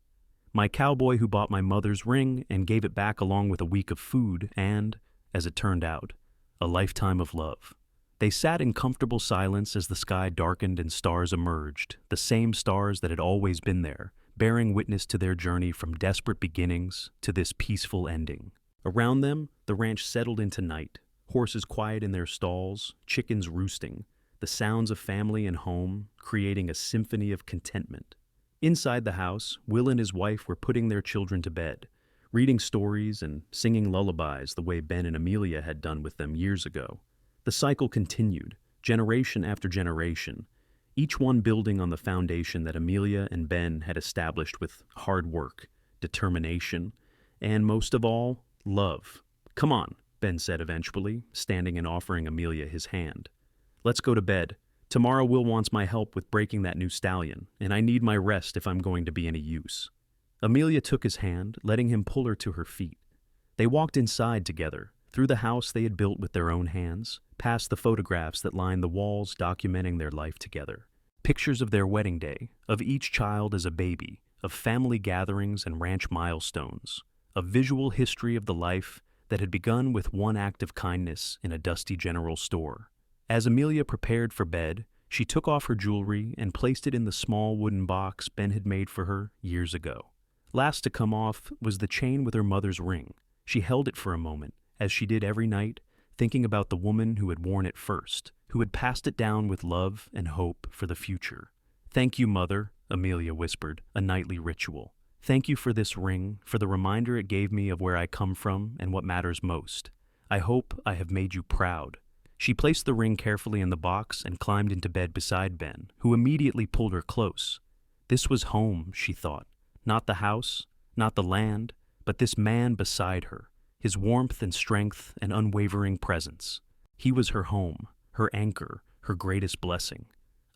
My cowboy who bought my mother's ring and gave it back along with a week of food and, as it turned out, a lifetime of love. They sat in comfortable silence as the sky darkened and stars emerged, the same stars that had always been there, bearing witness to their journey from desperate beginnings to this peaceful ending. Around them, the ranch settled into night, horses quiet in their stalls, chickens roosting, the sounds of family and home creating a symphony of contentment. Inside the house, Will and his wife were putting their children to bed, reading stories and singing lullabies the way Ben and Amelia had done with them years ago. The cycle continued, generation after generation, each one building on the foundation that Amelia and Ben had established with hard work, determination, and most of all, love. "Come on," Ben said eventually, standing and offering Amelia his hand. "Let's go to bed. Tomorrow Will wants my help with breaking that new stallion, and I need my rest if I'm going to be any use." Amelia took his hand, letting him pull her to her feet. They walked inside together, through the house they had built with their own hands, past the photographs that lined the walls documenting their life together. Pictures of their wedding day, of each child as a baby, of family gatherings and ranch milestones, a visual history of the life that had begun with one act of kindness in a dusty general store. As Amelia prepared for bed, she took off her jewelry and placed it in the small wooden box Ben had made for her years ago. Last to come off was the chain with her mother's ring. She held it for a moment, as she did every night, thinking about the woman who had worn it first, who had passed it down with love and hope for the future. "Thank you, Mother," Amelia whispered, a nightly ritual. "Thank you for this ring, for the reminder it gave me of where I come from and what matters most. I hope I have made you proud." She placed the ring carefully in the box and climbed into bed beside Ben, who immediately pulled her close. This was home, she thought. Not the house, not the land, but this man beside her, his warmth and strength and unwavering presence. He was her home, her anchor, her greatest blessing.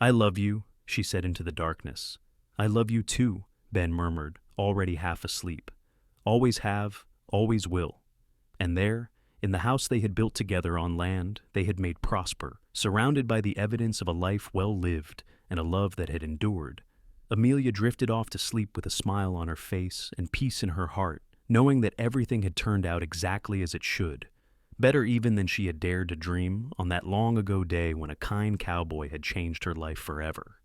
"I love you," she said into the darkness. "I love you too," Ben murmured, already half asleep. "Always have, always will." And there, in the house they had built together on land they had made prosper, surrounded by the evidence of a life well lived and a love that had endured, Amelia drifted off to sleep with a smile on her face and peace in her heart, knowing that everything had turned out exactly as it should, better even than she had dared to dream on that long ago day when a kind cowboy had changed her life forever.